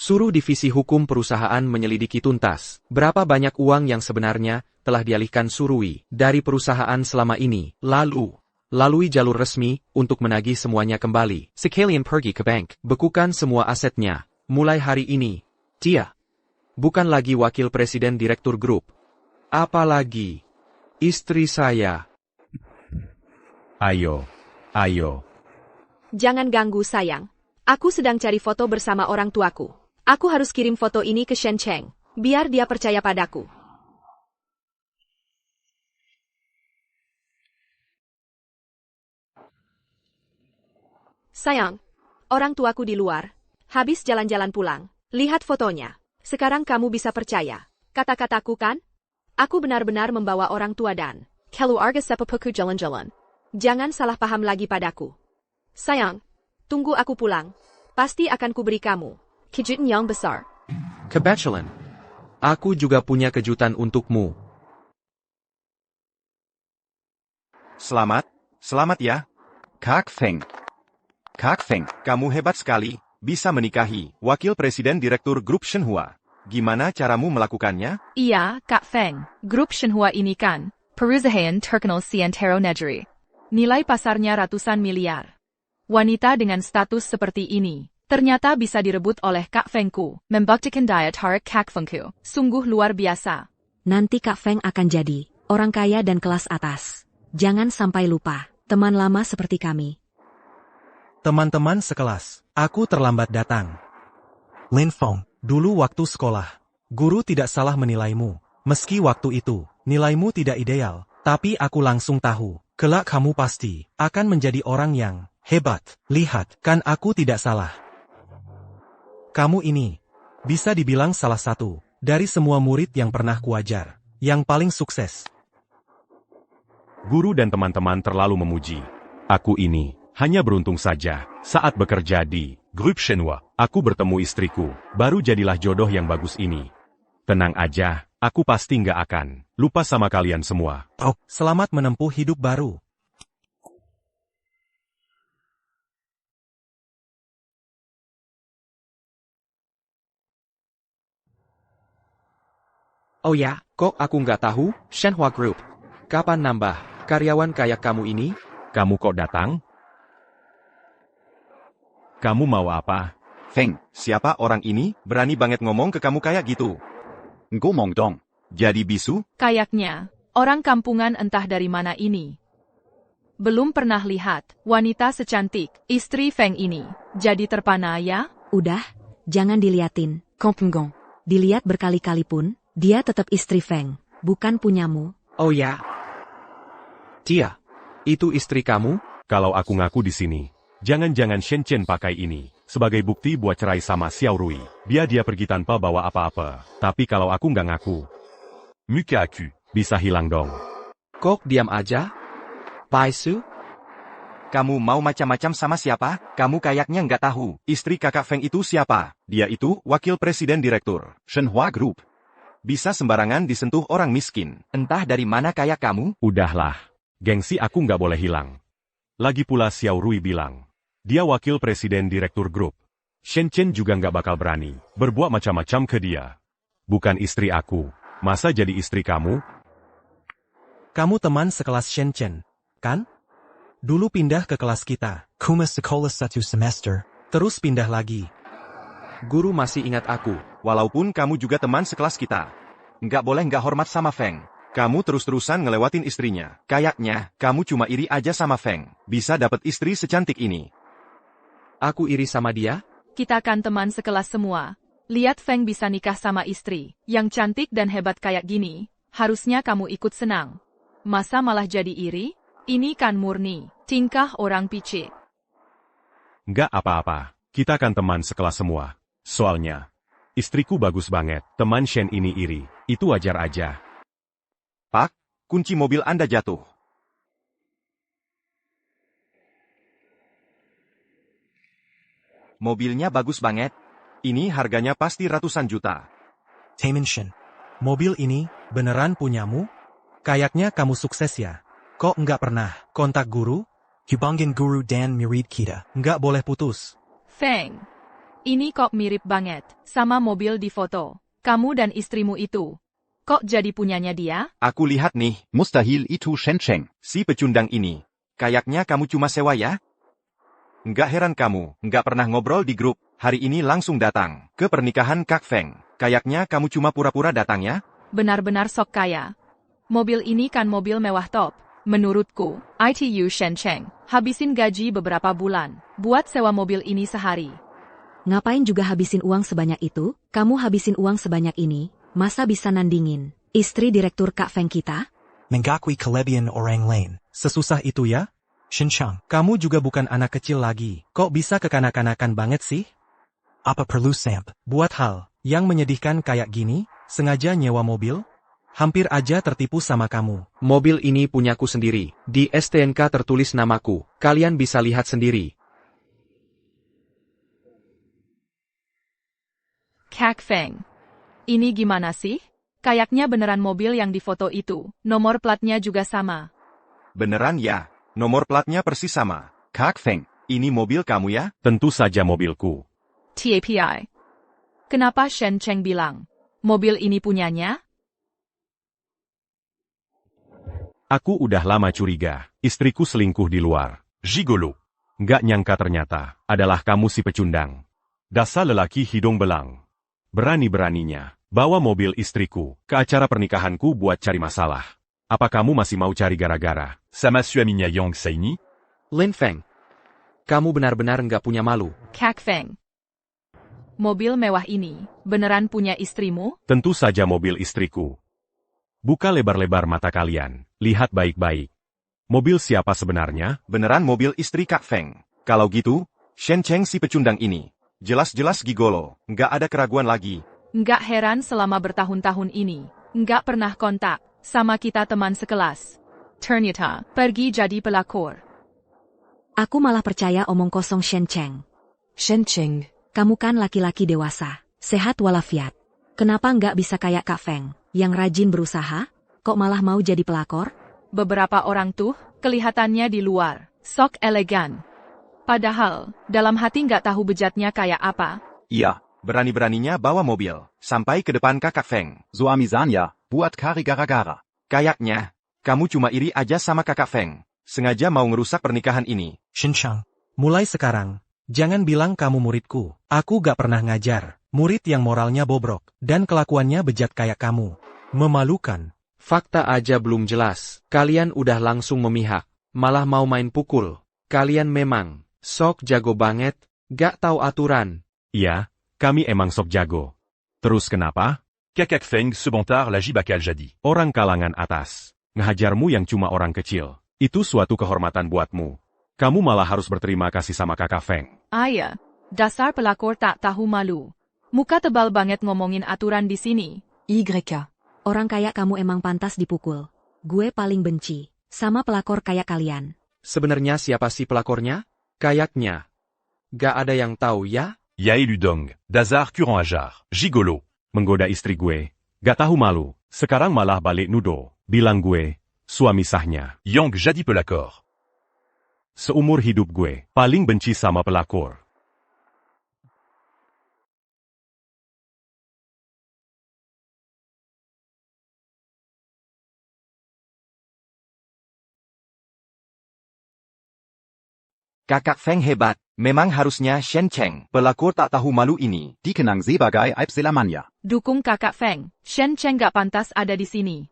Suruh divisi hukum perusahaan menyelidiki tuntas berapa banyak uang yang sebenarnya telah dialihkan Surui dari perusahaan selama ini. Lalu, lalui jalur resmi untuk menagih semuanya kembali. Sekalian pergi ke bank, bekukan semua asetnya. Mulai hari ini, dia bukan lagi wakil presiden direktur grup. Apalagi istri saya. Ayo. Jangan ganggu sayang. Aku sedang cari foto bersama orang tuaku. Aku harus kirim foto ini ke Shen Cheng, biar dia percaya padaku. Sayang, orang tuaku di luar. Habis jalan-jalan pulang. Lihat fotonya. Sekarang kamu bisa percaya kata-kataku kan? Aku benar-benar membawa orang tua dan keluarga sepupuku jalan-jalan. Jangan salah paham lagi padaku. Sayang, tunggu aku pulang. Pasti akan kuberi kamu kejutan yang besar. Kebetulan, aku juga punya kejutan untukmu. Selamat ya, Kak Feng. Kak Feng, kamu hebat sekali, bisa menikahi wakil presiden direktur grup Shenhua. Gimana caramu melakukannya? Iya, Kak Feng. Grup Shenhua ini kan perusahaan terkenal seantero negeri. Nilai pasarnya ratusan miliar. Wanita dengan status seperti ini ternyata bisa direbut oleh Kak Fengku, membuktikan daya tarik Kak Fengku. Sungguh luar biasa. Nanti Kak Feng akan jadi orang kaya dan kelas atas. Jangan sampai lupa, teman lama seperti kami. Teman-teman sekelas, aku terlambat datang. Lin Feng, dulu waktu sekolah, guru tidak salah menilaimu. Meski waktu itu, nilaimu tidak ideal, tapi aku langsung tahu, kelak kamu pasti akan menjadi orang yang hebat. Lihat, kan aku tidak salah. Kamu ini bisa dibilang salah satu dari semua murid yang pernah kuajar, yang paling sukses. Guru dan teman-teman terlalu memuji. Aku ini hanya beruntung saja saat bekerja di grup Shenhua. Aku bertemu istriku, baru jadilah jodoh yang bagus ini. Tenang aja, aku pasti nggak akan lupa sama kalian semua. Oh, selamat menempuh hidup baru. Oh ya, kok aku nggak tahu? Shenhua Group. Kapan nambah karyawan kayak kamu ini? Kamu kok datang? Kamu mau apa? Feng, siapa orang ini? Berani banget ngomong ke kamu kayak gitu. Ngomong dong. Jadi bisu? Kayaknya, orang kampungan entah dari mana ini. Belum pernah lihat wanita secantik istri Feng ini. Jadi terpana ya? Udah, jangan diliatin, Kompengong. Dilihat berkali-kali pun, dia tetap istri Feng, bukan punyamu. Oh ya. Tia, itu istri kamu? Kalau aku ngaku di sini, jangan-jangan Shen Chen pakai ini sebagai bukti buat cerai sama Xiao Rui. Biar dia pergi tanpa bawa apa-apa. Tapi kalau aku nggak ngaku, muka aku bisa hilang dong. Kok diam aja? Pai Su? Kamu mau macam-macam sama siapa? Kamu kayaknya nggak tahu. Istri kakak Feng itu siapa? Dia itu wakil presiden direktur Shenhua Group. Bisa sembarangan disentuh orang miskin. Entah dari mana kayak kamu. Udahlah, gengsi aku nggak boleh hilang. Lagi pula Xiao Rui bilang, dia wakil presiden direktur grup. Shen Chen juga nggak bakal berani berbuat macam-macam ke dia. Bukan istri aku, masa jadi istri kamu? Kamu teman sekelas Shen Chen, kan? Dulu pindah ke kelas kita. Kuma sekolah 1 semester. Terus pindah lagi. Guru masih ingat aku. Walaupun kamu juga teman sekelas kita. Nggak boleh nggak hormat sama Feng. Kamu terus-terusan ngelewatin istrinya. Kayaknya, kamu cuma iri aja sama Feng. Bisa dapat istri secantik ini. Aku iri sama dia? Kita kan teman sekelas semua. Lihat Feng bisa nikah sama istri yang cantik dan hebat kayak gini. Harusnya kamu ikut senang. Masa malah jadi iri? Ini kan murni tingkah orang picik. Nggak apa-apa, kita kan teman sekelas semua. Soalnya, istriku bagus banget, teman Shen ini iri. Itu wajar aja. Pak, kunci mobil Anda jatuh. Mobilnya bagus banget. Ini harganya pasti ratusan juta. Taemin Shen, mobil ini beneran punyamu? Kayaknya kamu sukses ya. Kok nggak pernah kontak guru? Hubungin guru dan murid kita. Nggak boleh putus. Feng, ini kok mirip banget sama mobil di foto. Kamu dan istrimu itu. Kok jadi punyanya dia? Aku lihat nih. Mustahil itu Shen Chen. Si pecundang ini. Kayaknya kamu cuma sewa ya? Nggak heran kamu nggak pernah ngobrol di grup. Hari ini langsung datang ke pernikahan Kak Feng. Kayaknya kamu cuma pura-pura datang ya? Benar-benar sok kaya. Mobil ini kan mobil mewah top. Menurutku, ITU Shen Cheng habisin gaji beberapa bulan buat sewa mobil ini sehari. Ngapain juga habisin uang sebanyak itu? Kamu habisin uang sebanyak ini, masa bisa nandingin istri direktur Kak Feng kita? Mengakui kelebihan orang lain. Sesusah itu ya? Shen Chang, kamu juga bukan anak kecil lagi. Kok bisa kekanak-kanakan banget sih? Apa perlu Samp? Buat hal yang menyedihkan kayak gini, sengaja nyewa mobil? Hampir aja tertipu sama kamu. Mobil ini punyaku sendiri. Di STNK tertulis namaku. Kalian bisa lihat sendiri. Kak Feng, ini gimana sih? Kayaknya beneran mobil yang di foto itu. Nomor platnya juga sama. Beneran ya? Nomor platnya persis sama. Kak Feng, ini mobil kamu ya? Tentu saja mobilku. TAPI. Kenapa Shen Cheng bilang mobil ini punyanya? Aku udah lama curiga, istriku selingkuh di luar. Gigolo. Nggak nyangka ternyata, adalah kamu si pecundang. Dasar lelaki hidung belang. Berani-beraninya, bawa mobil istriku ke acara pernikahanku buat cari masalah. Apa kamu masih mau cari gara-gara? Sama suaminya Yong Saini? Lin Feng, kamu benar-benar nggak punya malu. Kak Feng, mobil mewah ini beneran punya istrimu? Tentu saja mobil istriku. Buka lebar-lebar mata kalian, lihat baik-baik. Mobil siapa sebenarnya? Beneran mobil istri Kak Feng. Kalau gitu, Shen Cheng si pecundang ini. Jelas-jelas gigolo, nggak ada keraguan lagi. Nggak heran selama bertahun-tahun ini, nggak pernah kontak sama kita teman sekelas. Ternyata, pergi jadi pelakor. Aku malah percaya omong kosong Shen Cheng. Shen Cheng, Kamu kan laki-laki dewasa, sehat walafiat. Kenapa nggak bisa kayak Kak Feng, yang rajin berusaha? Kok malah mau jadi pelakor? Beberapa orang tuh, kelihatannya di luar, sok elegan. Padahal, dalam hati nggak tahu bejatnya kayak apa. iya, berani-beraninya bawa mobil, sampai ke depan kakak Feng. Zoamizania, buat kari gara-gara. Kayaknya, kamu cuma iri aja sama kakak Feng. Sengaja mau ngerusak pernikahan ini. Shencheng, mulai sekarang, jangan bilang kamu muridku. Aku gak pernah ngajar murid yang moralnya bobrok, dan kelakuannya bejat kayak kamu. Memalukan. Fakta aja belum jelas. Kalian udah langsung memihak. Malah mau main pukul. Kalian memang sok jago banget, gak tahu aturan. Iya, kami emang sok jago. Terus kenapa? Kakak Feng sebentar lagi bakal jadi Orang kalangan atas. Ngehajarmu yang cuma orang kecil. Itu suatu kehormatan buatmu. Kamu malah harus berterima kasih sama kakak Feng. Ayah, dasar pelakor tak tahu malu. Muka tebal banget ngomongin aturan di sini. YK. Orang kayak kamu emang pantas dipukul. Gue paling benci sama pelakor kayak kalian. Sebenarnya siapa sih pelakornya? Kayaknya gak ada yang tahu ya? Yae Ludong, Dazar Kurang Ajar, Gigolo. Menggoda istri gue. Gak tahu malu. Sekarang malah balik nudo. Bilang gue, suami sahnya. Yang jadi pelakor. Seumur hidup gue, paling benci sama pelakor. Kakak Feng hebat. Memang harusnya Shen Cheng, pelakor tak tahu malu ini, dikenang sebagai aib selamanya. Dukung kakak Feng. Shen Cheng gak pantas ada di sini.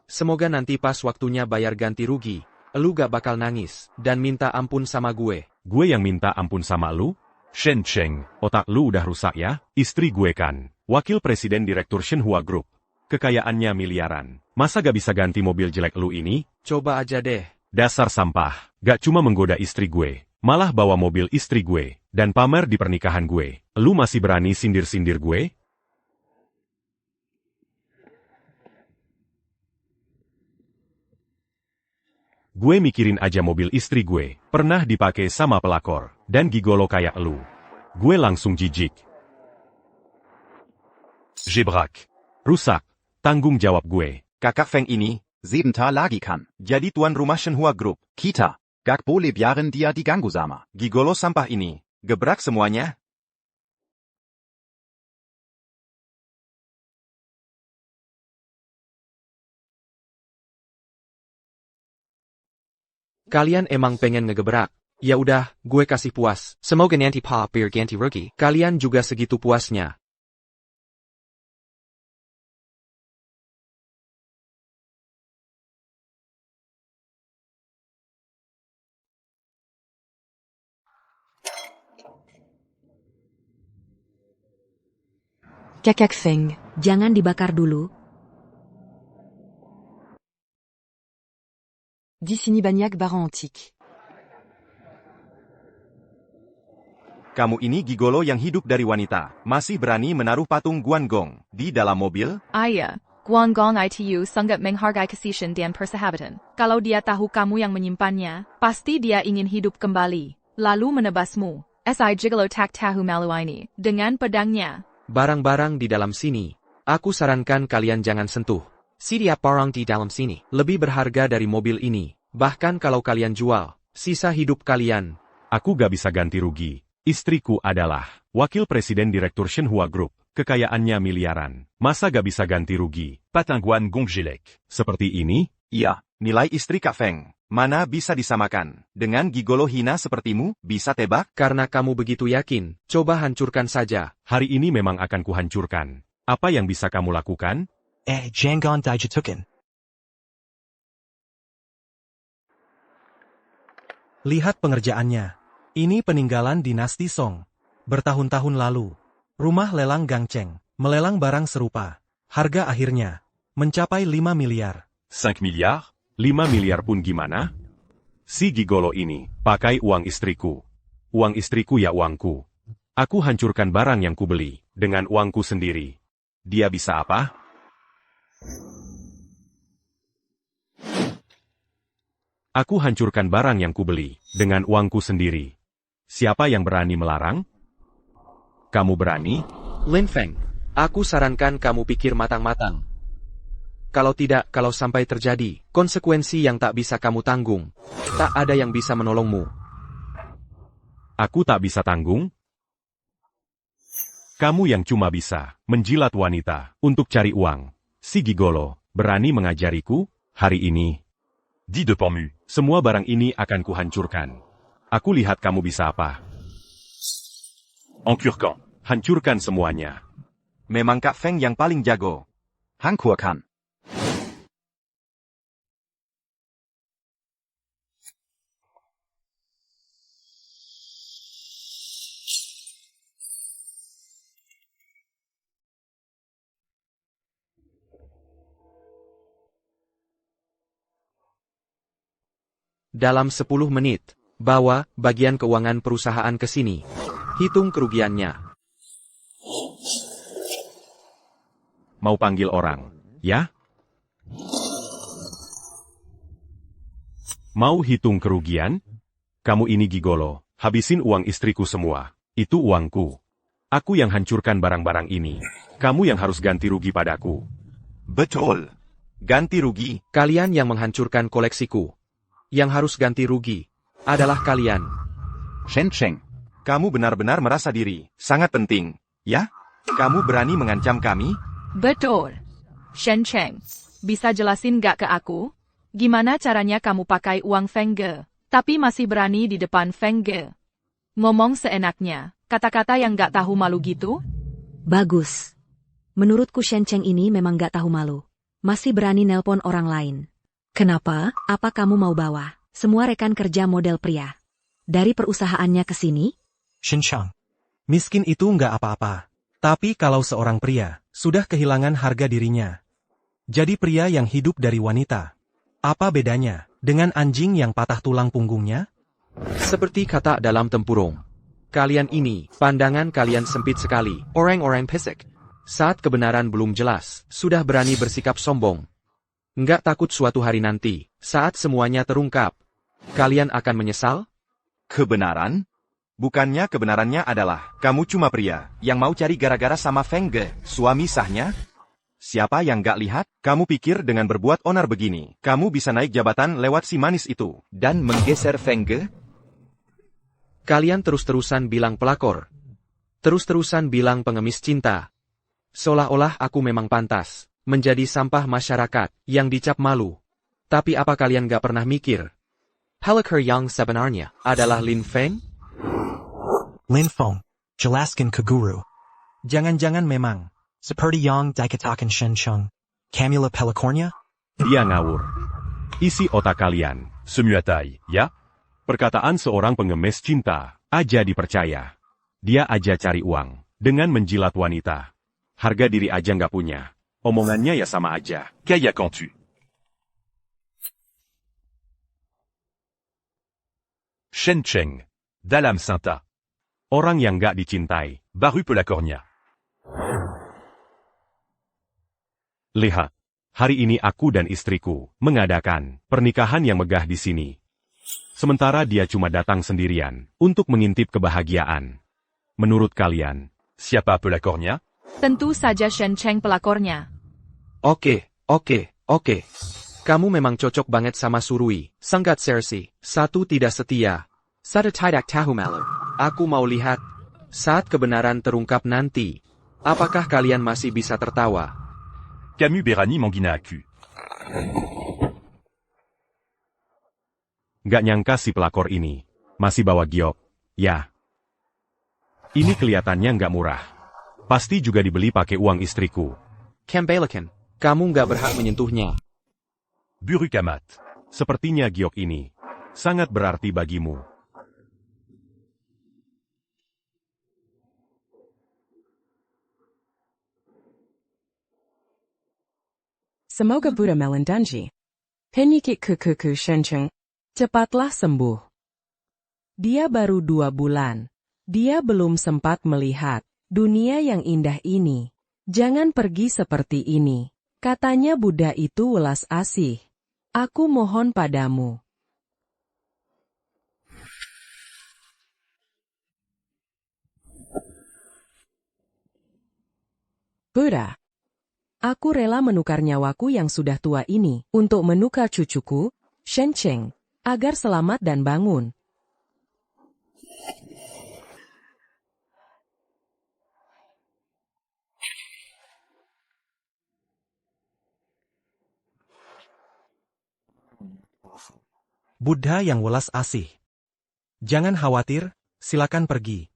Semoga nanti pas waktunya bayar ganti rugi, elu gak bakal nangis, dan minta ampun sama gue. Gue yang minta ampun sama lu? Shen Cheng, otak lu udah rusak ya? Istri gue kan, wakil presiden direktur Shenhua Group. Kekayaannya miliaran. Masa gak bisa ganti mobil jelek lu ini? Coba aja deh. Dasar sampah. Gak cuma menggoda istri gue, malah bawa mobil istri gue, dan pamer di pernikahan gue. Lu masih berani sindir-sindir gue? Gue mikirin aja mobil istri gue, pernah dipakai sama pelakor, dan gigolo kayak lu. Gue langsung jijik. Gebrak. Rusak. Tanggung jawab gue. Kakak Feng ini, Sebentar lagi kan. jadi tuan rumah Shenhua Group. Kita, gak boleh biarin dia diganggu sama. Gigolo sampah ini, gebrak semuanya. Kalian emang pengen ngegebrak. Ya udah, gue kasih puas. Semoga nanti pa biar ganti rugi. Kalian juga segitu puasnya. Kakak Feng, jangan dibakar dulu. Di sini banyak barang antik. Kamu ini gigolo yang hidup dari wanita, masih berani menaruh patung Guanggong di dalam mobil? Ayah, Guanggong itu sangat menghargai kasih dan persahabatan. Kalau dia tahu kamu yang menyimpannya, pasti dia ingin hidup kembali, lalu menebasmu. Si Gigolo tak tahu malu ini, dengan pedangnya. Barang-barang di dalam sini. Aku sarankan kalian jangan sentuh. Setiap barang di dalam sini lebih berharga dari mobil ini. Bahkan kalau kalian jual, sisa hidup kalian. Aku gak bisa ganti rugi. Istriku adalah wakil presiden direktur Shenhua Group. Kekayaannya miliaran. Masa gak bisa ganti rugi? Patangguan Gong jelek. Seperti ini? Iya, nilai istri Kak Feng. Mana bisa disamakan? Dengan gigolo hina sepertimu, bisa tebak? Karena kamu begitu yakin, coba hancurkan saja. Hari ini memang akan kuhancurkan. Apa yang bisa kamu lakukan? Jangan dijatuhkan. Lihat pengerjaannya. Ini peninggalan dinasti Song. Bertahun-tahun lalu. Rumah lelang Gangcheng, melelang barang serupa. Harga akhirnya mencapai 5 miliar. 5 miliar? 5 miliar pun gimana? Si gigolo ini pakai uang istriku. Uang istriku ya uangku. Aku hancurkan barang yang kubeli dengan uangku sendiri. Dia bisa apa? Aku hancurkan barang yang kubeli dengan uangku sendiri. Siapa yang berani melarang? Kamu berani? Lin Feng, aku sarankan kamu pikir matang-matang. Kalau tidak, kalau sampai terjadi konsekuensi yang tak bisa kamu tanggung, tak ada yang bisa menolongmu. Aku tak bisa tanggung? Kamu yang cuma bisa menjilat wanita untuk cari uang. Si gigolo, berani mengajariku? Hari ini, Dis de Pormu. semua barang ini akan kuhancurkan. Aku lihat kamu bisa apa. Encurquant. Hancurkan semuanya. Memang Kak Feng yang paling jago. Hankurkan. Dalam 10 menit, bawa bagian keuangan perusahaan ke sini. Hitung kerugiannya. Mau panggil orang, ya? Mau hitung kerugian? Kamu ini gigolo, habisin uang istriku semua. Itu uangku. Aku yang hancurkan barang-barang ini. Kamu yang harus ganti rugi padaku. Betul. Ganti rugi. Kalian yang menghancurkan koleksiku. Yang harus ganti rugi adalah kalian. Shen Cheng. Kamu benar-benar merasa diri sangat penting, ya? Kamu berani mengancam kami? Betul. Shen Cheng, bisa jelasin gak ke aku? Gimana caranya kamu pakai uang Feng Ge, tapi masih berani di depan Feng Ge? Ngomong seenaknya, kata-kata yang gak tahu malu gitu? Bagus. Menurutku Shen Cheng ini memang gak tahu malu. Masih berani nelpon orang lain. Kenapa? Apa kamu mau bawa semua rekan kerja model pria dari perusahaannya ke sini? Shen Cheng. Miskin itu nggak apa-apa. Tapi kalau seorang pria sudah kehilangan harga dirinya, jadi pria yang hidup dari wanita, apa bedanya dengan anjing yang patah tulang punggungnya? Seperti kata dalam tempurung. Kalian ini, pandangan kalian sempit sekali, orang-orang pesek. Saat kebenaran belum jelas, sudah berani bersikap sombong. Nggak takut suatu hari nanti, saat semuanya terungkap, kalian akan menyesal? Kebenaran? Bukannya kebenarannya adalah, kamu cuma pria, yang mau cari gara-gara sama Feng Ge, suami sahnya? Siapa yang gak lihat? Kamu pikir dengan berbuat onar begini, kamu bisa naik jabatan lewat si manis itu, dan menggeser Feng Ge? Kalian terus-terusan bilang pelakor. Terus-terusan bilang pengemis cinta. Seolah-olah aku memang pantas menjadi sampah masyarakat yang dicap malu. Tapi apa kalian gak pernah mikir? Pelakor yang sebenarnya adalah Lin Feng? Lin Feng, jelaskan ke guru. Jangan-jangan memang, seperti yang dikatakan Shen Cheng, Camilla pelakornya? Dia ngawur. Isi otak kalian, semua ya? Perkataan seorang pengemis cinta, aja dipercaya. Dia aja cari uang, dengan menjilat wanita. Harga diri aja nggak punya. Omongannya ya sama aja. Kaya quand tu. Shen Cheng. Dalam Santa. Orang yang nggak dicintai. Baru pelakornya. Lihat. Hari ini aku dan istriku mengadakan pernikahan yang megah di sini. Sementara dia cuma datang sendirian untuk mengintip kebahagiaan. Menurut kalian, siapa pelakornya? Tentu saja Shen Cheng pelakornya. Oke. Kamu memang cocok banget sama Surui, Sanggat Sersi, satu tidak setia. Satu tidak tahu malu. Aku mau lihat, saat kebenaran terungkap nanti, apakah kalian masih bisa tertawa? Camus Berani Manggina Aku. Gak nyangka si pelakor ini masih bawa giok, ya. Ini kelihatannya nggak murah. Pasti juga dibeli pakai uang istriku. Kembalikan, kamu nggak berhak menyentuhnya. Burukamat. Sepertinya giok ini sangat berarti bagimu. Semoga Buddha melendanji. Penyikit kukuku Shen Cheng. Cepatlah sembuh. Dia baru 2 bulan. Dia belum sempat melihat dunia yang indah ini. Jangan pergi seperti ini. Katanya Buddha itu welas asih. Aku mohon padamu. Buddha. Aku rela menukar nyawaku yang sudah tua ini untuk menukar cucuku, Shen Cheng, agar selamat dan bangun. Buddha yang welas asih. Jangan khawatir, silakan pergi.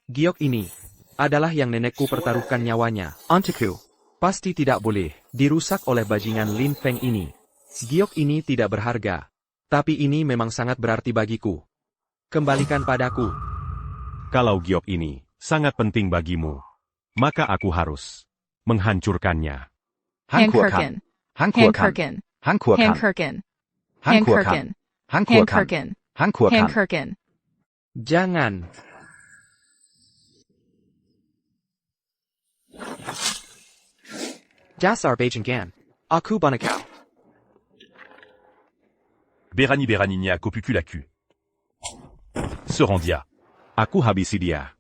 Giok ini adalah yang nenekku pertaruhkan nyawanya. Untukku, pasti tidak boleh dirusak oleh bajingan Lin Feng ini. Giok ini tidak berharga, tapi ini memang sangat berarti bagiku. Kembalikan padaku. Kalau giok ini sangat penting bagimu, maka aku harus menghancurkannya. Hankurken. Hankurken. Hankurken. Hankurken. Hankurken. Hankurken. Jangan. Dasar bajingan. Aku banakau. Berani beraninya aku pukul aku. Serang dia. Aku habisi dia.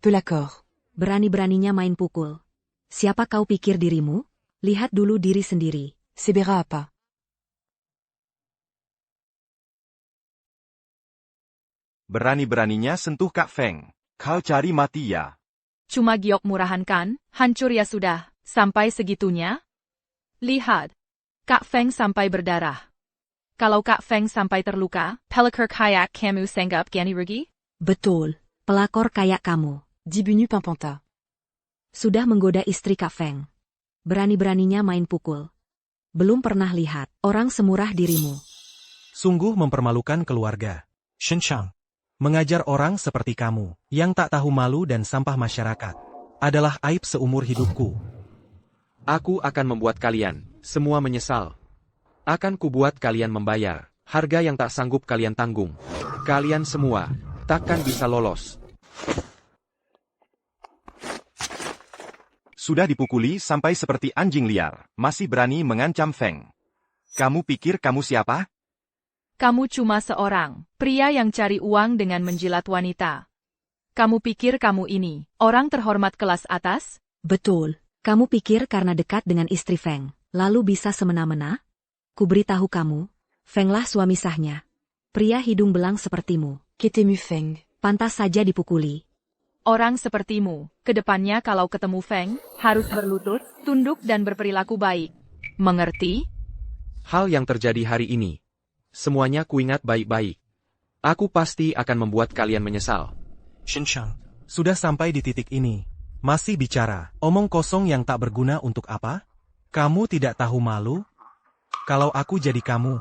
Pelakor. Berani-beraninya main pukul. Siapa kau pikir dirimu? Lihat dulu diri sendiri. Sebera apa? Berani-beraninya sentuh Kak Feng. Kau cari mati ya. Cuma giok murahan kan? Hancur ya sudah. Sampai segitunya? Lihat. Kak Feng sampai berdarah. Kalau Kak Feng sampai terluka, pelakor kayak kamu senggap gani rugi? Betul. Pelakor kayak kamu. Dibunyi Pampanta. Sudah menggoda istri Kak Feng. Berani-beraninya main pukul. Belum pernah lihat orang semurah dirimu. Sungguh mempermalukan keluarga. Shen Chang. Mengajar orang seperti kamu, yang tak tahu malu dan sampah masyarakat, adalah aib seumur hidupku. Aku akan membuat kalian semua menyesal. Akan kubuat kalian membayar harga yang tak sanggup kalian tanggung. Kalian semua takkan bisa lolos. Sudah dipukuli sampai seperti anjing liar, masih berani mengancam Feng. Kamu pikir kamu siapa? Kamu cuma seorang pria yang cari uang dengan menjilat wanita. Kamu pikir kamu ini orang terhormat kelas atas? Betul. Kamu pikir karena dekat dengan istri Feng, lalu bisa semena-mena? Kuberitahu kamu, Fenglah suami sahnya. Pria hidung belang sepertimu. Ketemu Feng. Pantas saja dipukuli. Orang sepertimu, kedepannya kalau ketemu Feng, harus berlutut, tunduk dan berperilaku baik. Mengerti? Hal yang terjadi hari ini, semuanya kuingat baik-baik. Aku pasti akan membuat kalian menyesal. Shen Chang, sudah sampai di titik ini. Masih bicara, omong kosong yang tak berguna untuk apa? Kamu tidak tahu malu? Kalau aku jadi kamu,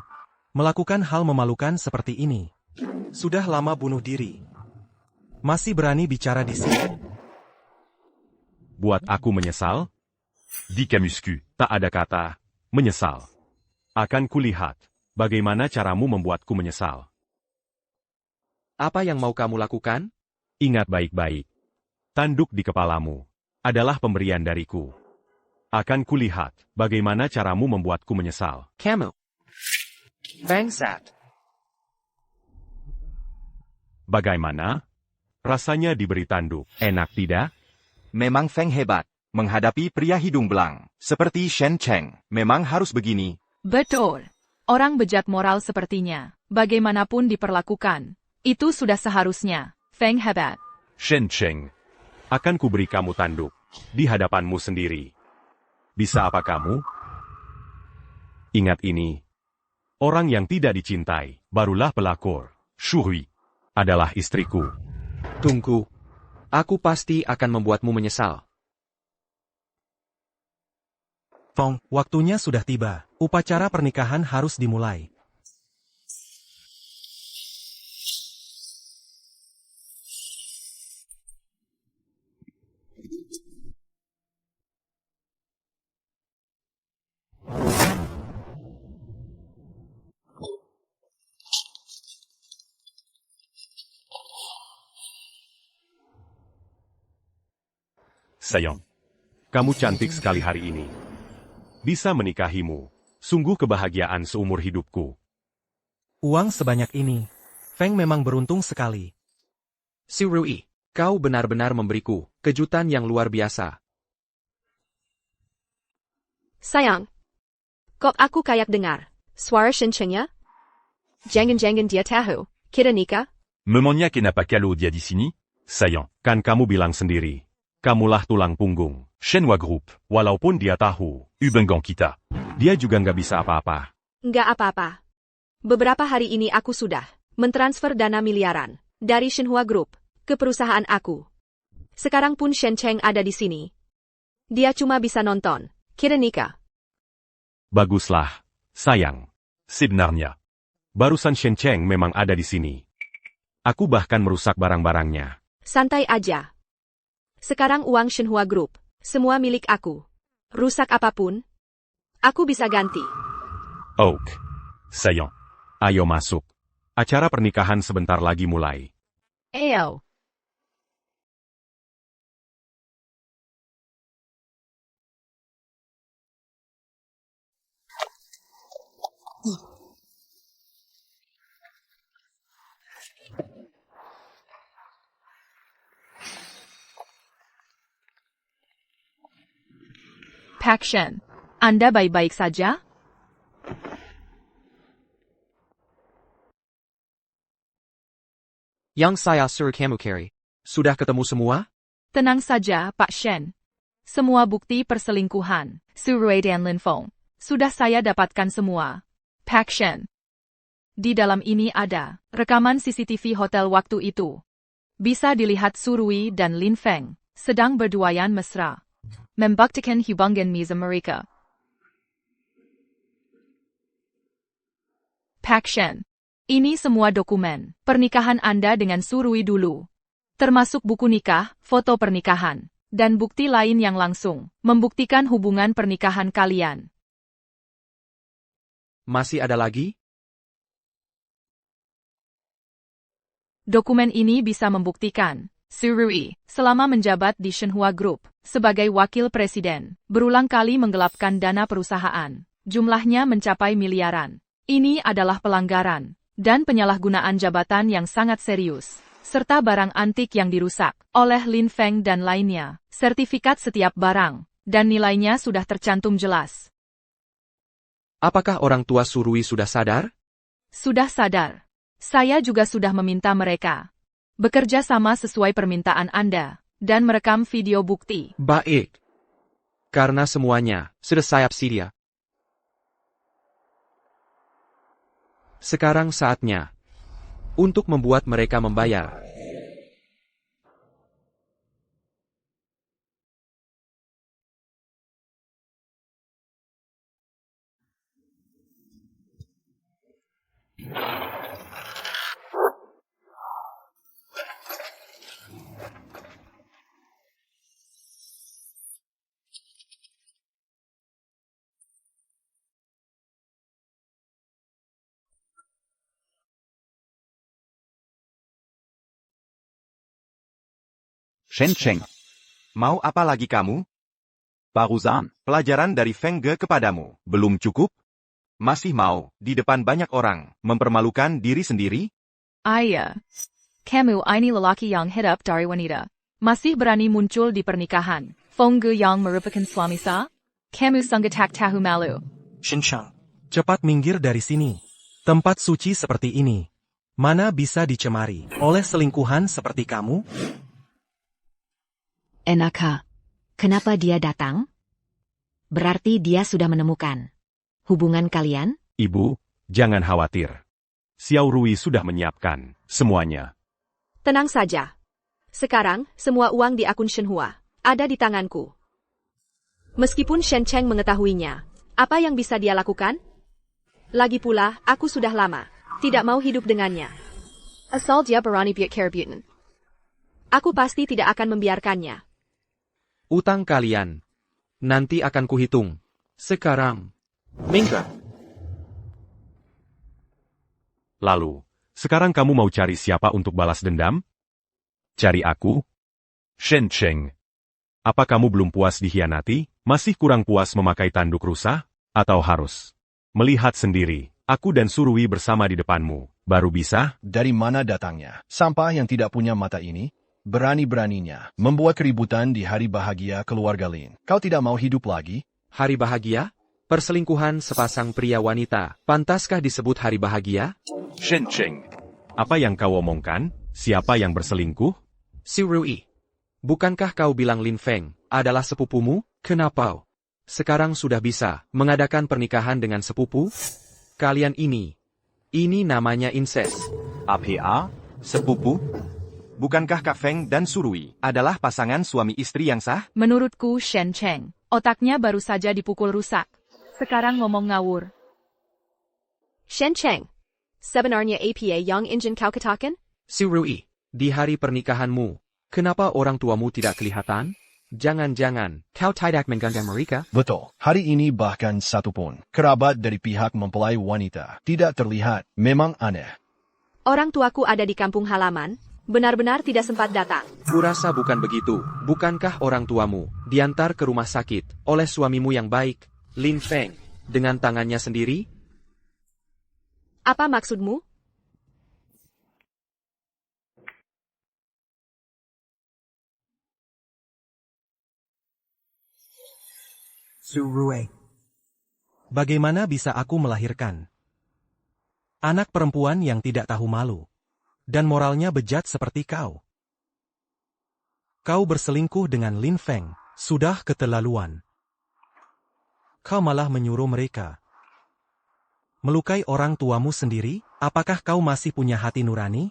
melakukan hal memalukan seperti ini. Sudah lama bunuh diri. Masih berani bicara di sini. Buat aku menyesal? Di Kemusku, tak ada kata menyesal. Akan kulihat bagaimana caramu membuatku menyesal. Apa yang mau kamu lakukan? Ingat baik-baik. Tanduk di kepalamu adalah pemberian dariku. Akan kulihat bagaimana caramu membuatku menyesal. Kamu. Bangsat. Bagaimana? Rasanya diberi tanduk. Enak tidak? Memang Feng hebat. Menghadapi pria hidung belang, seperti Shen Cheng, memang harus begini. Betul. Orang bejat moral sepertinya, bagaimanapun diperlakukan, itu sudah seharusnya. Feng hebat. Shen Cheng, akan kuberi kamu tanduk di hadapanmu sendiri. Bisa apa kamu? Ingat ini. Orang yang tidak dicintai, barulah pelakor. Shuhui adalah istriku. Tunggu. Aku pasti akan membuatmu menyesal. Feng, waktunya sudah tiba. Upacara pernikahan harus dimulai. sayang. Kamu cantik sekali hari ini. Bisa menikahimu. Sungguh kebahagiaan seumur hidupku. Uang sebanyak ini. Feng memang beruntung sekali. Surui, kau benar-benar memberiku kejutan yang luar biasa. Sayang. Kok aku kayak dengar suara Shenchengnya? Jangan-jangan dia tahu kita nikah? Memangnya kenapa kalau dia di sini? Sayang, kan kamu bilang sendiri. Kamulah tulang punggung Shenhua Group. Walaupun dia tahu hubungan kita, dia juga nggak bisa apa-apa. Nggak apa-apa. Beberapa hari ini aku sudah mentransfer dana miliaran dari Shenhua Group ke perusahaan aku. Sekarang pun Shen Cheng ada di sini. Dia cuma bisa nonton kita nikah. Baguslah, sayang. Sebenarnya, barusan Shen Cheng memang ada di sini. Aku bahkan merusak barang-barangnya. Santai aja. Sekarang uang Shenhua Group, semua milik aku. Rusak apapun, aku bisa ganti. Oak, sayang. Ayo masuk. Acara pernikahan sebentar lagi mulai. Ayo. Pak Shen, Anda baik-baik saja? Yang saya suruh kamu cari. Sudah ketemu semua? Tenang saja, Pak Shen. Semua bukti perselingkuhan, Surui dan Lin Feng, sudah saya dapatkan semua. Pak Shen. Di dalam ini ada rekaman CCTV hotel waktu itu. Bisa dilihat Surui dan Lin Feng sedang berduaan mesra. Membuktikan hubungan mereka. Pak Shen. Ini semua dokumen pernikahan Anda dengan Surui dulu. Termasuk buku nikah, foto pernikahan, dan bukti lain yang langsung membuktikan hubungan pernikahan kalian. Masih ada lagi? Dokumen ini bisa membuktikan Surui, selama menjabat di Shenhua Group sebagai wakil presiden, berulang kali menggelapkan dana perusahaan. Jumlahnya mencapai miliaran. Ini adalah pelanggaran dan penyalahgunaan jabatan yang sangat serius, serta barang antik yang dirusak oleh Lin Feng dan lainnya. Sertifikat setiap barang dan nilainya sudah tercantum jelas. Apakah orang tua Surui sudah sadar? Sudah sadar. Saya juga sudah meminta mereka bekerja sama sesuai permintaan Anda dan merekam video bukti. Baik. Karena semuanya sudah saya sedia. Sekarang saatnya untuk membuat mereka membayar. Shen Cheng. Mau apa lagi kamu? Barusan. Pelajaran dari Feng Ge kepadamu belum cukup? Masih mau, di depan banyak orang, mempermalukan diri sendiri? Ayah. Kamu ini lelaki yang hidup dari wanita. Masih berani muncul di pernikahan. Feng Ge yang merupakan suami sah? Kamu sungguh tak tahu malu. Shencheng, cepat minggir dari sini. Tempat suci seperti ini. Mana bisa dicemari oleh selingkuhan seperti kamu? Enaka, kenapa dia datang? Berarti dia sudah menemukan hubungan kalian? Ibu, jangan khawatir. Xiao Rui sudah menyiapkan semuanya. Tenang saja. Sekarang, semua uang di akun Shenhua ada di tanganku. Meskipun Shen Cheng mengetahuinya, apa yang bisa dia lakukan? Lagi pula, aku sudah lama tidak mau hidup dengannya. Asal dia berani biak kerabutan. Aku pasti tidak akan membiarkannya. Utang kalian nanti akan kuhitung. Sekarang, minggat. Lalu, sekarang kamu mau cari siapa untuk balas dendam? Cari aku? Shen Cheng. Apa kamu belum puas dikhianati? Masih kurang puas memakai tanduk rusa? Atau harus melihat sendiri, aku dan Surui bersama di depanmu, baru bisa? Dari mana datangnya? Sampah yang tidak punya mata ini? Berani-beraninya membuat keributan di hari bahagia keluarga Lin. Kau tidak mau hidup lagi? Hari bahagia? Perselingkuhan sepasang pria wanita, pantaskah disebut hari bahagia? Shen Cheng, apa yang kau omongkan? Siapa yang berselingkuh? Surui, bukankah kau bilang Lin Feng adalah sepupumu? Kenapa sekarang sudah bisa mengadakan pernikahan dengan sepupu? Kalian ini namanya incest. APA? Sepupu? Bukankah Kak Feng dan Surui adalah pasangan suami istri yang sah? Menurutku Shen Cheng, otaknya baru saja dipukul rusak. Sekarang ngomong ngawur. Shen Cheng, sebenarnya APA yang ingin kau katakan? Surui, di hari pernikahanmu, kenapa orang tuamu tidak kelihatan? Jangan-jangan kau tidak menggandeng mereka? Betul. Hari ini bahkan satupun kerabat dari pihak mempelai wanita tidak terlihat. Memang aneh. Orang tuaku ada di kampung halaman, benar-benar tidak sempat datang. Kurasa bukan begitu. Bukankah orang tuamu diantar ke rumah sakit oleh suamimu yang baik, Lin Feng, dengan tangannya sendiri? Apa maksudmu? Surui. Bagaimana bisa aku melahirkan anak perempuan yang tidak tahu malu dan moralnya bejat seperti kau? Kau berselingkuh dengan Lin Feng, sudah keterlaluan. Kau malah menyuruh mereka melukai orang tuamu sendiri? Apakah kau masih punya hati nurani?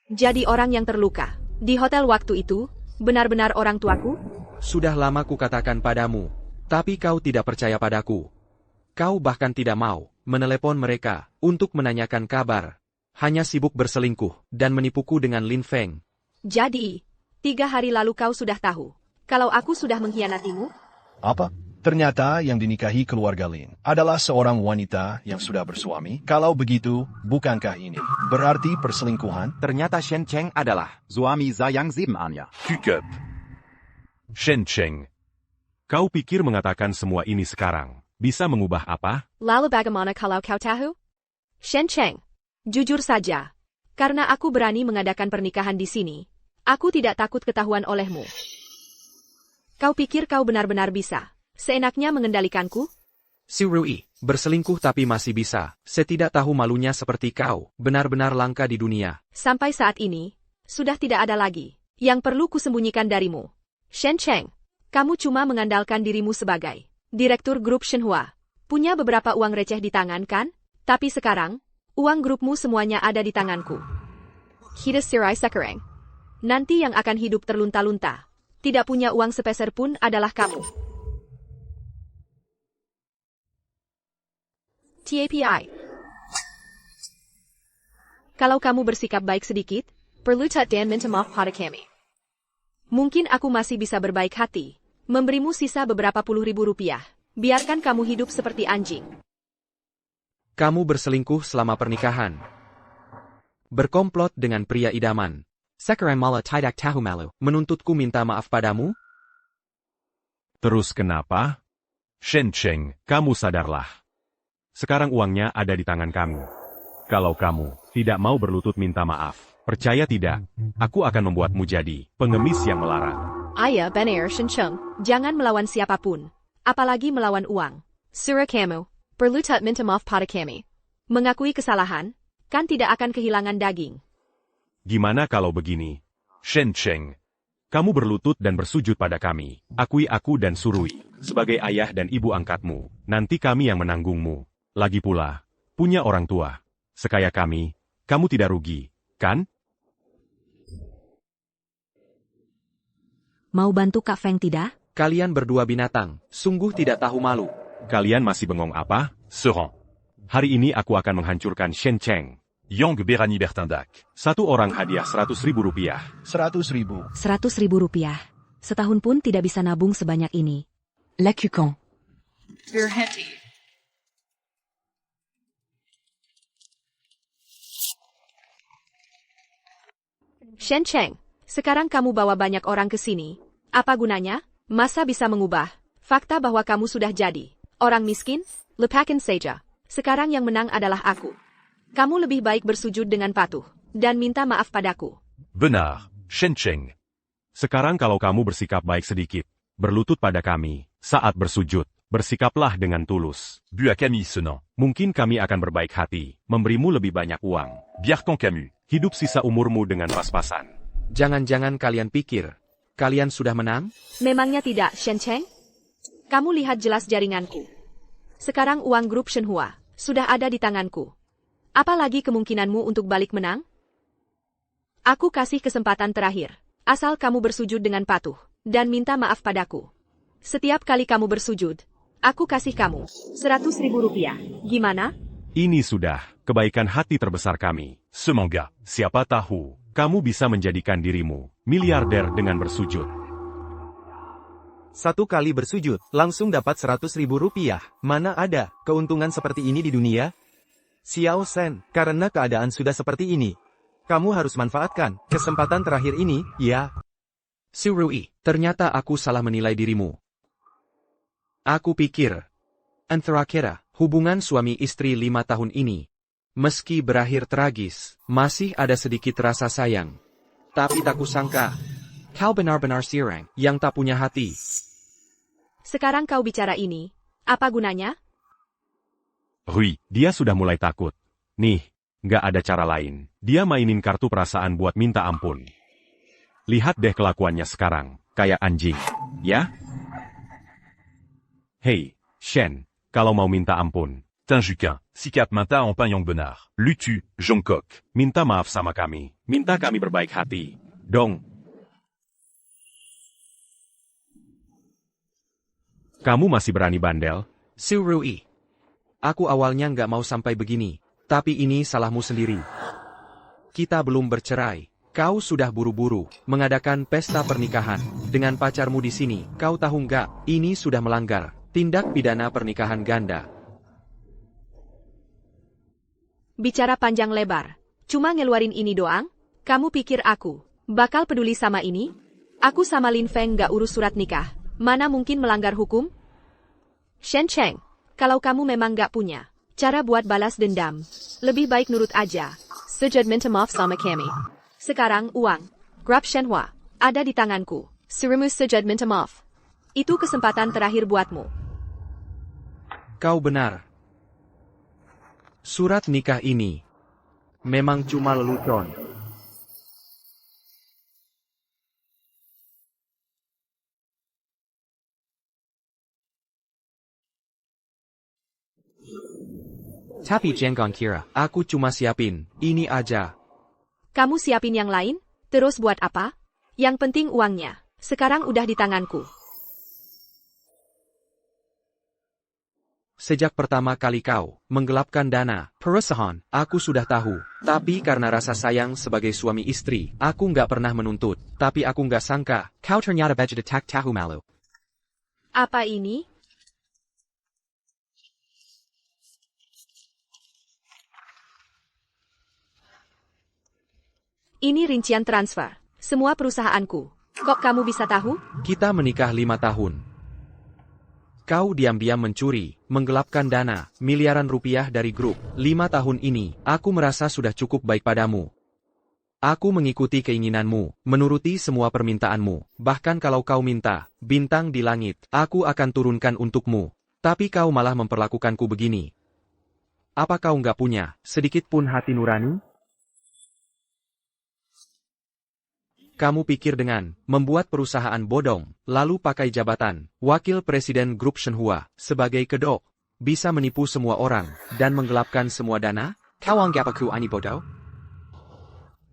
Jadi orang yang terluka di hotel waktu itu benar-benar orang tuaku? Sudah lama kukatakan padamu, tapi kau tidak percaya padaku. Kau bahkan tidak mau menelepon mereka untuk menanyakan kabar. Hanya sibuk berselingkuh dan menipuku dengan Lin Feng. Jadi, 3 hari lalu kau sudah tahu kalau aku sudah mengkhianatimu? Apa? Ternyata yang dinikahi keluarga Lin adalah seorang wanita yang sudah bersuami. Kalau begitu, bukankah ini berarti perselingkuhan? Ternyata Shen Cheng adalah Suami sayang 7 Anya. Kukep. Shen Cheng, kau pikir mengatakan semua ini sekarang bisa mengubah apa? Lalu bagaimana kalau kau tahu? Shen Cheng, jujur saja, karena aku berani mengadakan pernikahan di sini, aku tidak takut ketahuan olehmu. Kau pikir kau benar-benar bisa seenaknya mengendalikanku? Surui, berselingkuh tapi masih bisa. Setidak tahu malunya seperti kau, benar-benar langka di dunia. Sampai saat ini, sudah tidak ada lagi yang perlu kusembunyikan darimu. Shen Cheng, kamu cuma mengandalkan dirimu sebagai direktur grup Shenhua. Punya beberapa uang receh di tangan kan? Tapi sekarang, uang grupmu semuanya ada di tanganku. Hides Sirai Sekereng. Nanti yang akan hidup terlunta-lunta, tidak punya uang sepeser pun adalah kamu. TAPI. Kalau kamu bersikap baik sedikit, perlu dan minta maaf pada kami. Mungkin aku masih bisa berbaik hati, memberimu sisa beberapa puluh ribu rupiah. Biarkan kamu hidup seperti anjing. Kamu berselingkuh selama pernikahan. Berkomplot dengan pria idaman. Sekarang malah tidak tahu malu, menuntutku minta maaf padamu? Terus kenapa? Shen Cheng, kamu sadarlah. Sekarang uangnya ada di tangan kami. Kalau kamu tidak mau berlutut minta maaf, percaya tidak, aku akan membuatmu jadi pengemis yang melarat. Ayah benar Shen Cheng, jangan melawan siapapun, apalagi melawan uang. Surah kamu, perlu minta maaf pada kami. Mengakui kesalahan, kan tidak akan kehilangan daging. Gimana kalau begini? Shen Cheng, kamu berlutut dan bersujud pada kami. Akui aku dan Surui sebagai ayah dan ibu angkatmu. Nanti kami yang menanggungmu. Lagi pula, punya orang tua sekaya kami, kamu tidak rugi, kan? Mau bantu Kak Feng tidak? Kalian berdua binatang, sungguh tidak tahu malu. Kalian masih bengong apa? Serang. Hari ini aku akan menghancurkan Shen Cheng. Yong Berani Bertindak. 1 orang hadiah 100.000 rupiah. 100.000. 100.000 rupiah. Setahun pun tidak bisa nabung sebanyak ini. Le Cucon. Berhenti. Shen Cheng, Sekarang kamu bawa banyak orang ke sini. Apa gunanya? Masa bisa mengubah fakta bahwa kamu sudah jadi orang miskin? Lupakan saja. Sekarang yang menang adalah aku. Kamu lebih baik bersujud dengan patuh dan minta maaf padaku. Benar, Shen Cheng. Sekarang kalau kamu bersikap baik sedikit, berlutut pada kami, saat bersujud, bersikaplah dengan tulus. Bu à Camille Senan. Mungkin kami akan berbaik hati, memberimu lebih banyak uang. Biarkan Camus. Hidup sisa umurmu dengan pas-pasan. Jangan-jangan kalian pikir, kalian sudah menang? Memangnya tidak, Shen Cheng? Kamu lihat jelas jaringanku. Sekarang uang grup Shenhua sudah ada di tanganku. Apalagi kemungkinanmu untuk balik menang? Aku kasih kesempatan terakhir. Asal kamu bersujud dengan patuh dan minta maaf padaku. Setiap kali kamu bersujud, aku kasih kamu 100.000 rupiah. Gimana? Ini sudah kebaikan hati terbesar kami. Semangga. Siapa tahu, kamu bisa menjadikan dirimu miliarder dengan bersujud. 1 kali bersujud, langsung dapat 100.000 rupiah. Mana ada keuntungan seperti ini di dunia? Xiao Shen, karena keadaan sudah seperti ini, kamu harus manfaatkan kesempatan terakhir ini, ya. Surui, ternyata aku salah menilai dirimu. Aku pikir, antara kita, hubungan suami istri 5 tahun ini, meski berakhir tragis, masih ada sedikit rasa sayang. Tapi tak kusangka, kau benar-benar sirang yang tak punya hati. Sekarang kau bicara ini, apa gunanya? Rui, dia sudah mulai takut. Nih, nggak ada cara lain. Dia mainin kartu perasaan buat minta ampun. Lihat deh kelakuannya sekarang, kayak anjing. Ya? Hei, Shen, kalau mau minta ampun, Tinjuquin, Sikat Minta en Panyang Benar. Lutu, Jongkok. minta maaf sama kami. Minta kami berbaik hati. Dong. Kamu masih berani bandel? Surui, aku awalnya nggak mau sampai begini, tapi ini salahmu sendiri. Kita belum bercerai. Kau sudah buru-buru mengadakan pesta pernikahan dengan pacarmu di sini. Kau tahu nggak? Ini sudah melanggar tindak pidana pernikahan ganda. Bicara panjang lebar. Cuma ngeluarin ini doang? Kamu pikir aku bakal peduli sama ini? Aku sama Lin Feng nggak urus surat nikah. Mana mungkin melanggar hukum? Shen Cheng, kalau kamu memang nggak punya cara buat balas dendam, lebih baik nurut aja. Sujud minta maaf sama kami. Sekarang uang grup Shenhua ada di tanganku. Surumu sujud minta maaf. Itu kesempatan terakhir buatmu. Kau benar. Surat nikah ini memang cuma lelucon. Tapi jangan kira, aku cuma siapin ini aja. Kamu siapin yang lain? Terus buat apa? Yang penting uangnya. Sekarang udah di tanganku. Sejak pertama kali kau menggelapkan dana perusahaan, aku sudah tahu. Tapi karena rasa sayang sebagai suami istri, aku nggak pernah menuntut. Tapi aku nggak sangka, kau ternyata tak tahu malu. Apa ini? Ini rincian transfer. Semua perusahaanku. Kok kamu bisa tahu? Kita menikah 5 tahun. Kau diam-diam mencuri, menggelapkan dana, miliaran rupiah dari grup. 5 tahun ini, aku merasa sudah cukup baik padamu. Aku mengikuti keinginanmu, menuruti semua permintaanmu. Bahkan kalau kau minta bintang di langit, aku akan turunkan untukmu. Tapi kau malah memperlakukanku begini. Apa kau nggak punya sedikit pun hati nurani? Kamu pikir dengan membuat perusahaan bodong, lalu pakai jabatan wakil presiden grup Shenhua sebagai kedok, bisa menipu semua orang dan menggelapkan semua dana? Kau anggap aku ani bodoh?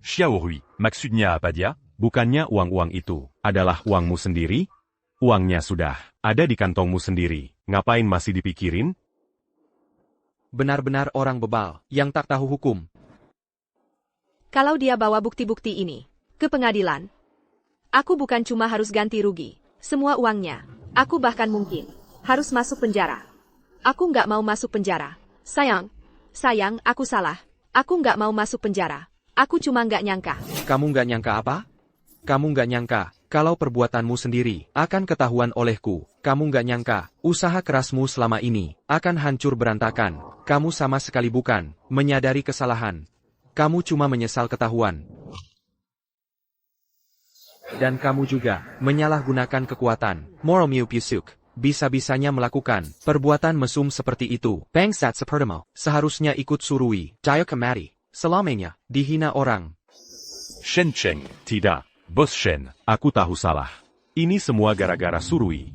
Xiao Rui, maksudnya apa dia? Bukannya uang-uang itu adalah uangmu sendiri? Uangnya sudah ada di kantongmu sendiri. Ngapain masih dipikirin? Benar-benar orang bebal yang tak tahu hukum. Kalau dia bawa bukti-bukti ini ke pengadilan, aku bukan cuma harus ganti rugi semua uangnya, aku bahkan mungkin harus masuk penjara. Aku nggak mau masuk penjara. Sayang, aku salah. Aku nggak mau masuk penjara. Aku cuma nggak nyangka. Kamu nggak nyangka apa? Kamu nggak nyangka, kalau perbuatanmu sendiri akan ketahuan olehku. Kamu nggak nyangka, usaha kerasmu selama ini akan hancur berantakan. Kamu sama sekali bukan menyadari kesalahan. Kamu cuma menyesal ketahuan. Dan kamu juga menyalahgunakan kekuatan. Moromiu Pusuk bisa-bisanya melakukan perbuatan mesum seperti itu. Bangsat sepertimu seharusnya ikut surui. Jayo kemari. Selamanya dihina orang. Shen Cheng, tidak. Bos Shen, aku tahu salah. Ini semua gara-gara Surui.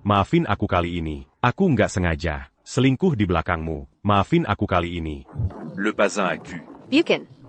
Maafin aku kali ini. Aku nggak sengaja selingkuh di belakangmu. Maafin aku kali ini. Le bazin à cul.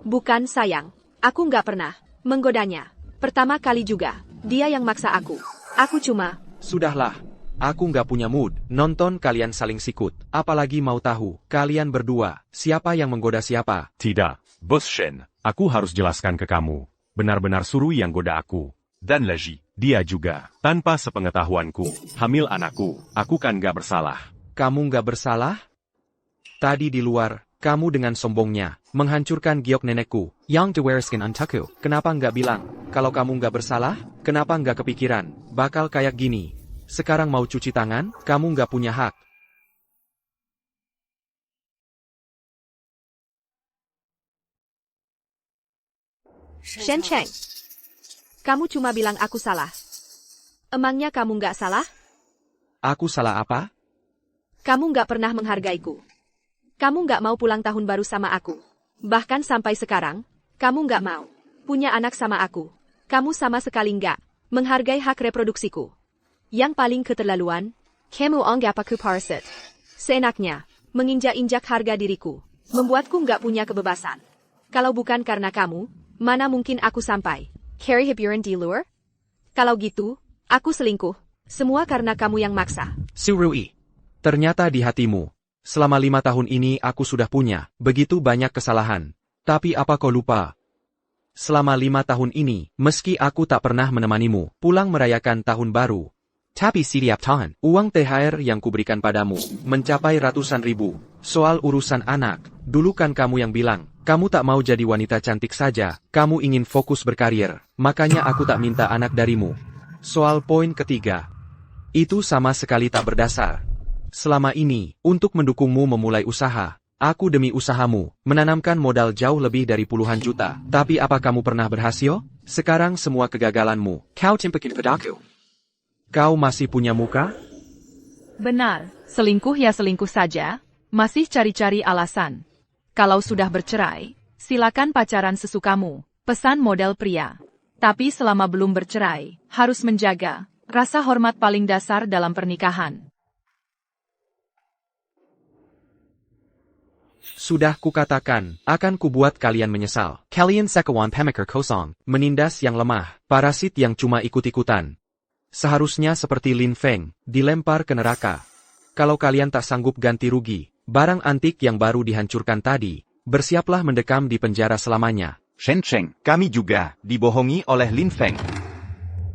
Bukan sayang. Aku nggak pernah menggodanya. Pertama kali juga, dia yang maksa aku. Aku cuma... Sudahlah. Aku nggak punya mood nonton kalian saling sikut. Apalagi mau tahu, kalian berdua, siapa yang menggoda siapa? Tidak, Bos Shen. Aku harus jelaskan ke kamu. Benar-benar Surui yang goda aku. Dan Leji, dia juga. Tanpa sepengetahuanku, hamil anakku. Aku kan gak bersalah. Kamu gak bersalah? Tadi di luar, kamu dengan sombongnya menghancurkan giok nenekku, yang diwereskin antaku. Kenapa gak bilang, kalau kamu gak bersalah? Kenapa gak kepikiran, bakal kayak gini? Sekarang mau cuci tangan, kamu gak punya hak. Shen Cheng, kamu cuma bilang aku salah. Emangnya kamu nggak salah? Aku salah apa? Kamu nggak pernah menghargaiku. Kamu nggak mau pulang tahun baru sama aku. Bahkan sampai sekarang, kamu nggak mau punya anak sama aku. Kamu sama sekali nggak menghargai hak reproduksiku. Yang paling keterlaluan, kamu anggap aku parasit. Seenaknya, menginjak-injak harga diriku, membuatku nggak punya kebebasan. Kalau bukan karena kamu, mana mungkin aku sampai carry hiburan di luar? Kalau gitu, aku selingkuh. Semua karena kamu yang maksa. Surui, ternyata di hatimu, selama 5 tahun ini aku sudah punya begitu banyak kesalahan. Tapi apa kau lupa? Selama 5 tahun ini, meski aku tak pernah menemanimu pulang merayakan tahun baru, tapi setiap tahun, uang THR yang kuberikan padamu mencapai ratusan ribu. Soal urusan anak, dulu kan kamu yang bilang, kamu tak mau jadi wanita cantik saja, kamu ingin fokus berkarir, makanya aku tak minta anak darimu. Soal poin ketiga, itu sama sekali tak berdasar. Selama ini, untuk mendukungmu memulai usaha, aku demi usahamu, menanamkan modal jauh lebih dari puluhan juta. Tapi apa kamu pernah berhasil? Sekarang semua kegagalanmu, kau timpakin padaku. Kau masih punya muka? Benar, selingkuh ya selingkuh saja, masih cari-cari alasan. Kalau sudah bercerai, silakan pacaran sesukamu, pesan model pria. Tapi selama belum bercerai, harus menjaga rasa hormat paling dasar dalam pernikahan. Sudah kukatakan, akan kubuat kalian menyesal. Kalian sekawan pemikir kosong, menindas yang lemah, parasit yang cuma ikut-ikutan. Seharusnya seperti Lin Feng, dilempar ke neraka. Kalau kalian tak sanggup ganti rugi, barang antik yang baru dihancurkan tadi, bersiaplah mendekam di penjara selamanya. Shen Cheng, kami juga dibohongi oleh Lin Feng.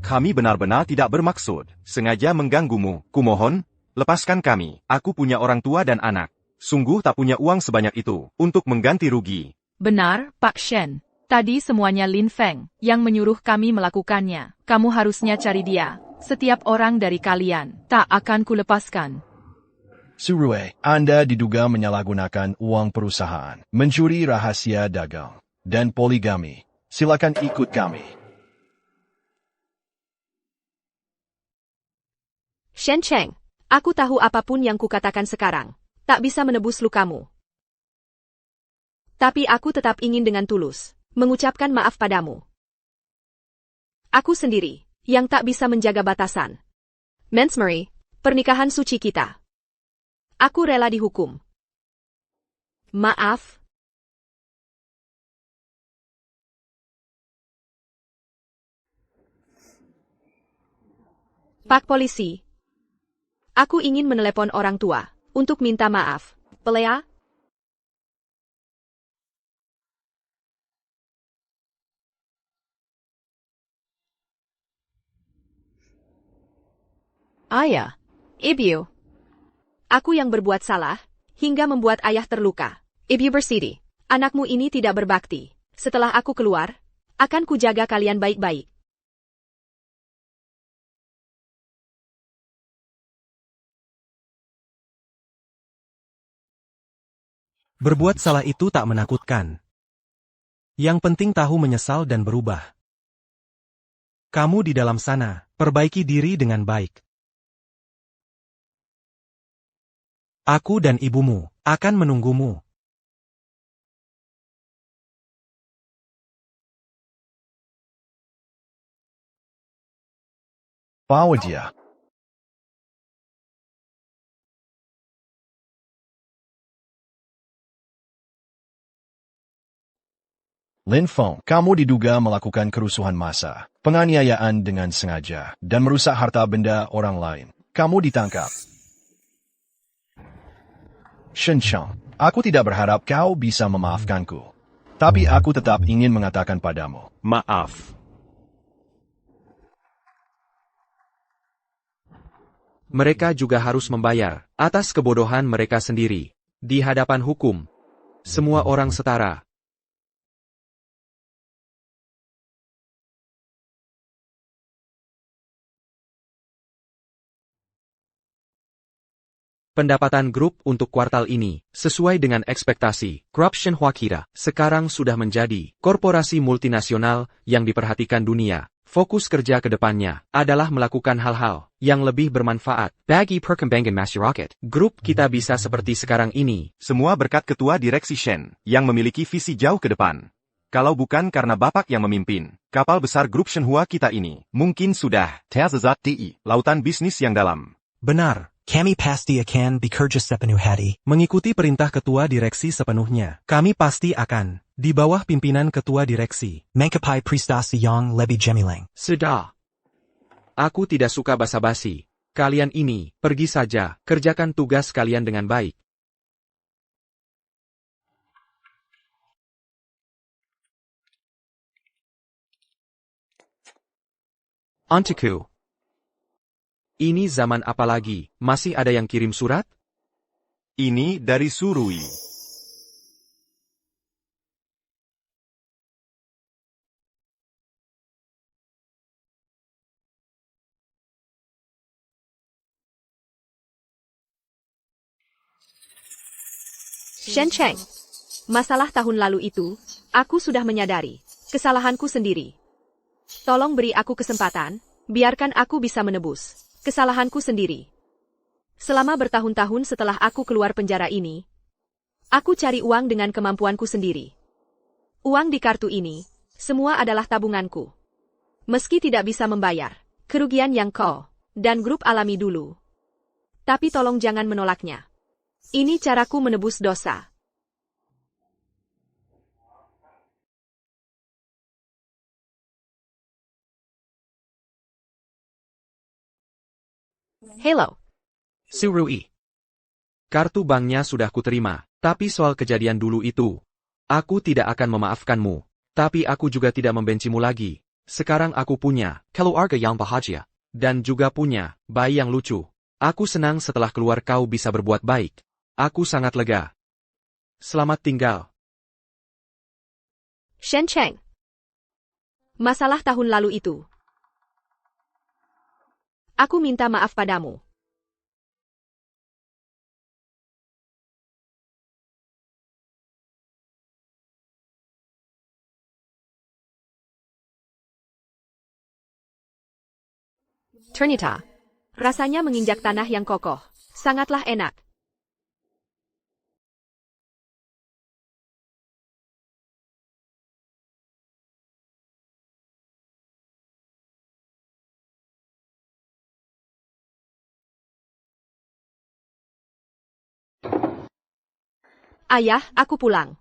Kami benar-benar tidak bermaksud sengaja mengganggumu. Kumohon, lepaskan kami. Aku punya orang tua dan anak. Sungguh tak punya uang sebanyak itu untuk mengganti rugi. Benar, Pak Shen. Tadi semuanya Lin Feng yang menyuruh kami melakukannya. Kamu harusnya cari dia. Setiap orang dari kalian tak akan kulepaskan. Surui, Anda diduga menyalahgunakan uang perusahaan, mencuri rahasia dagang, dan poligami. Silakan ikut kami. Shen Cheng, aku tahu apapun yang kukatakan sekarang tak bisa menebus lukamu. Tapi aku tetap ingin dengan tulus mengucapkan maaf padamu. Aku sendiri yang tak bisa menjaga batasan. Mensmeri, pernikahan suci kita. Aku rela dihukum. Maaf. Pak Polisi, aku ingin menelepon orang tua untuk minta maaf. Pelea? Ayah, Ibu. Aku yang berbuat salah, hingga membuat ayah terluka. Ibu bersedih, anakmu ini tidak berbakti. Setelah aku keluar, akan kujaga kalian baik-baik. Berbuat salah itu tak menakutkan. Yang penting tahu menyesal dan berubah. Kamu di dalam sana, perbaiki diri dengan baik. Aku dan ibumu akan menunggumu. Bawa dia. Lin Feng, kamu diduga melakukan kerusuhan massa, penganiayaan dengan sengaja, dan merusak harta benda orang lain. Kamu ditangkap. Shen Cheng, aku tidak berharap kau bisa memaafkanku. Tapi aku tetap ingin mengatakan padamu. Maaf. Mereka juga harus membayar atas kebodohan mereka sendiri. Di hadapan hukum, semua orang setara. Pendapatan grup untuk kuartal ini, sesuai dengan ekspektasi, Corruption Huakira sekarang sudah menjadi korporasi multinasional yang diperhatikan dunia. Fokus kerja ke depannya adalah melakukan hal-hal yang lebih bermanfaat bagi perkembangan masyarakat. Grup kita bisa seperti sekarang ini. Semua berkat Ketua Direksi Shen, yang memiliki visi jauh ke depan. Kalau bukan karena Bapak yang memimpin, kapal besar grup Shenhua kita ini, mungkin sudah tersesat di lautan bisnis yang dalam. Benar. Kami pasti akan bekerja sepenuh hati. Mengikuti perintah ketua direksi sepenuhnya. Kami pasti akan di bawah pimpinan ketua direksi. Mengkapai prestasi yang lebih gemilang. Sudah. Aku tidak suka basa-basi. Kalian ini, pergi saja, kerjakan tugas kalian dengan baik. Antiku. Ini zaman apa lagi? Masih ada yang kirim surat? Ini dari Surui. Shen Cheng. Masalah tahun lalu itu, aku sudah menyadari kesalahanku sendiri. Tolong beri aku kesempatan, biarkan aku bisa menebus kesalahanku sendiri. Selama bertahun-tahun setelah aku keluar penjara ini, aku cari uang dengan kemampuanku sendiri. Uang di kartu ini, semua adalah tabunganku. Meski tidak bisa membayar kerugian yang kau dan grup alami dulu. Tapi tolong jangan menolaknya. Ini caraku menebus dosa. Hello. Surui. Kartu banknya sudah kuterima, tapi soal kejadian dulu itu, aku tidak akan memaafkanmu. Tapi aku juga tidak membencimu lagi. Sekarang aku punya keluarga yang bahagia, dan juga punya bayi yang lucu. Aku senang setelah keluar kau bisa berbuat baik. Aku sangat lega. Selamat tinggal. Shen Cheng. Masalah tahun lalu itu. Aku minta maaf padamu. Ternyata, rasanya menginjak tanah yang kokoh. Sangatlah enak. Ayah, aku pulang.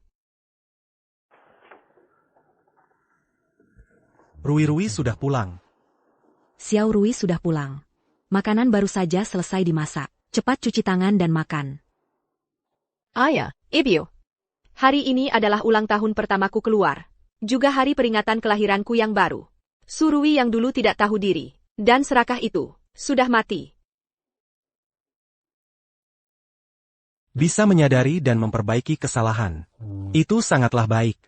Rui sudah pulang. Xiao Rui sudah pulang. Makanan baru saja selesai dimasak. Cepat cuci tangan dan makan. Ayah, Ibu. Hari ini adalah ulang tahun pertamaku keluar. Juga hari peringatan kelahiranku yang baru. Surui yang dulu tidak tahu diri, dan serakah itu, sudah mati. Bisa menyadari dan memperbaiki kesalahan. Itu sangatlah baik.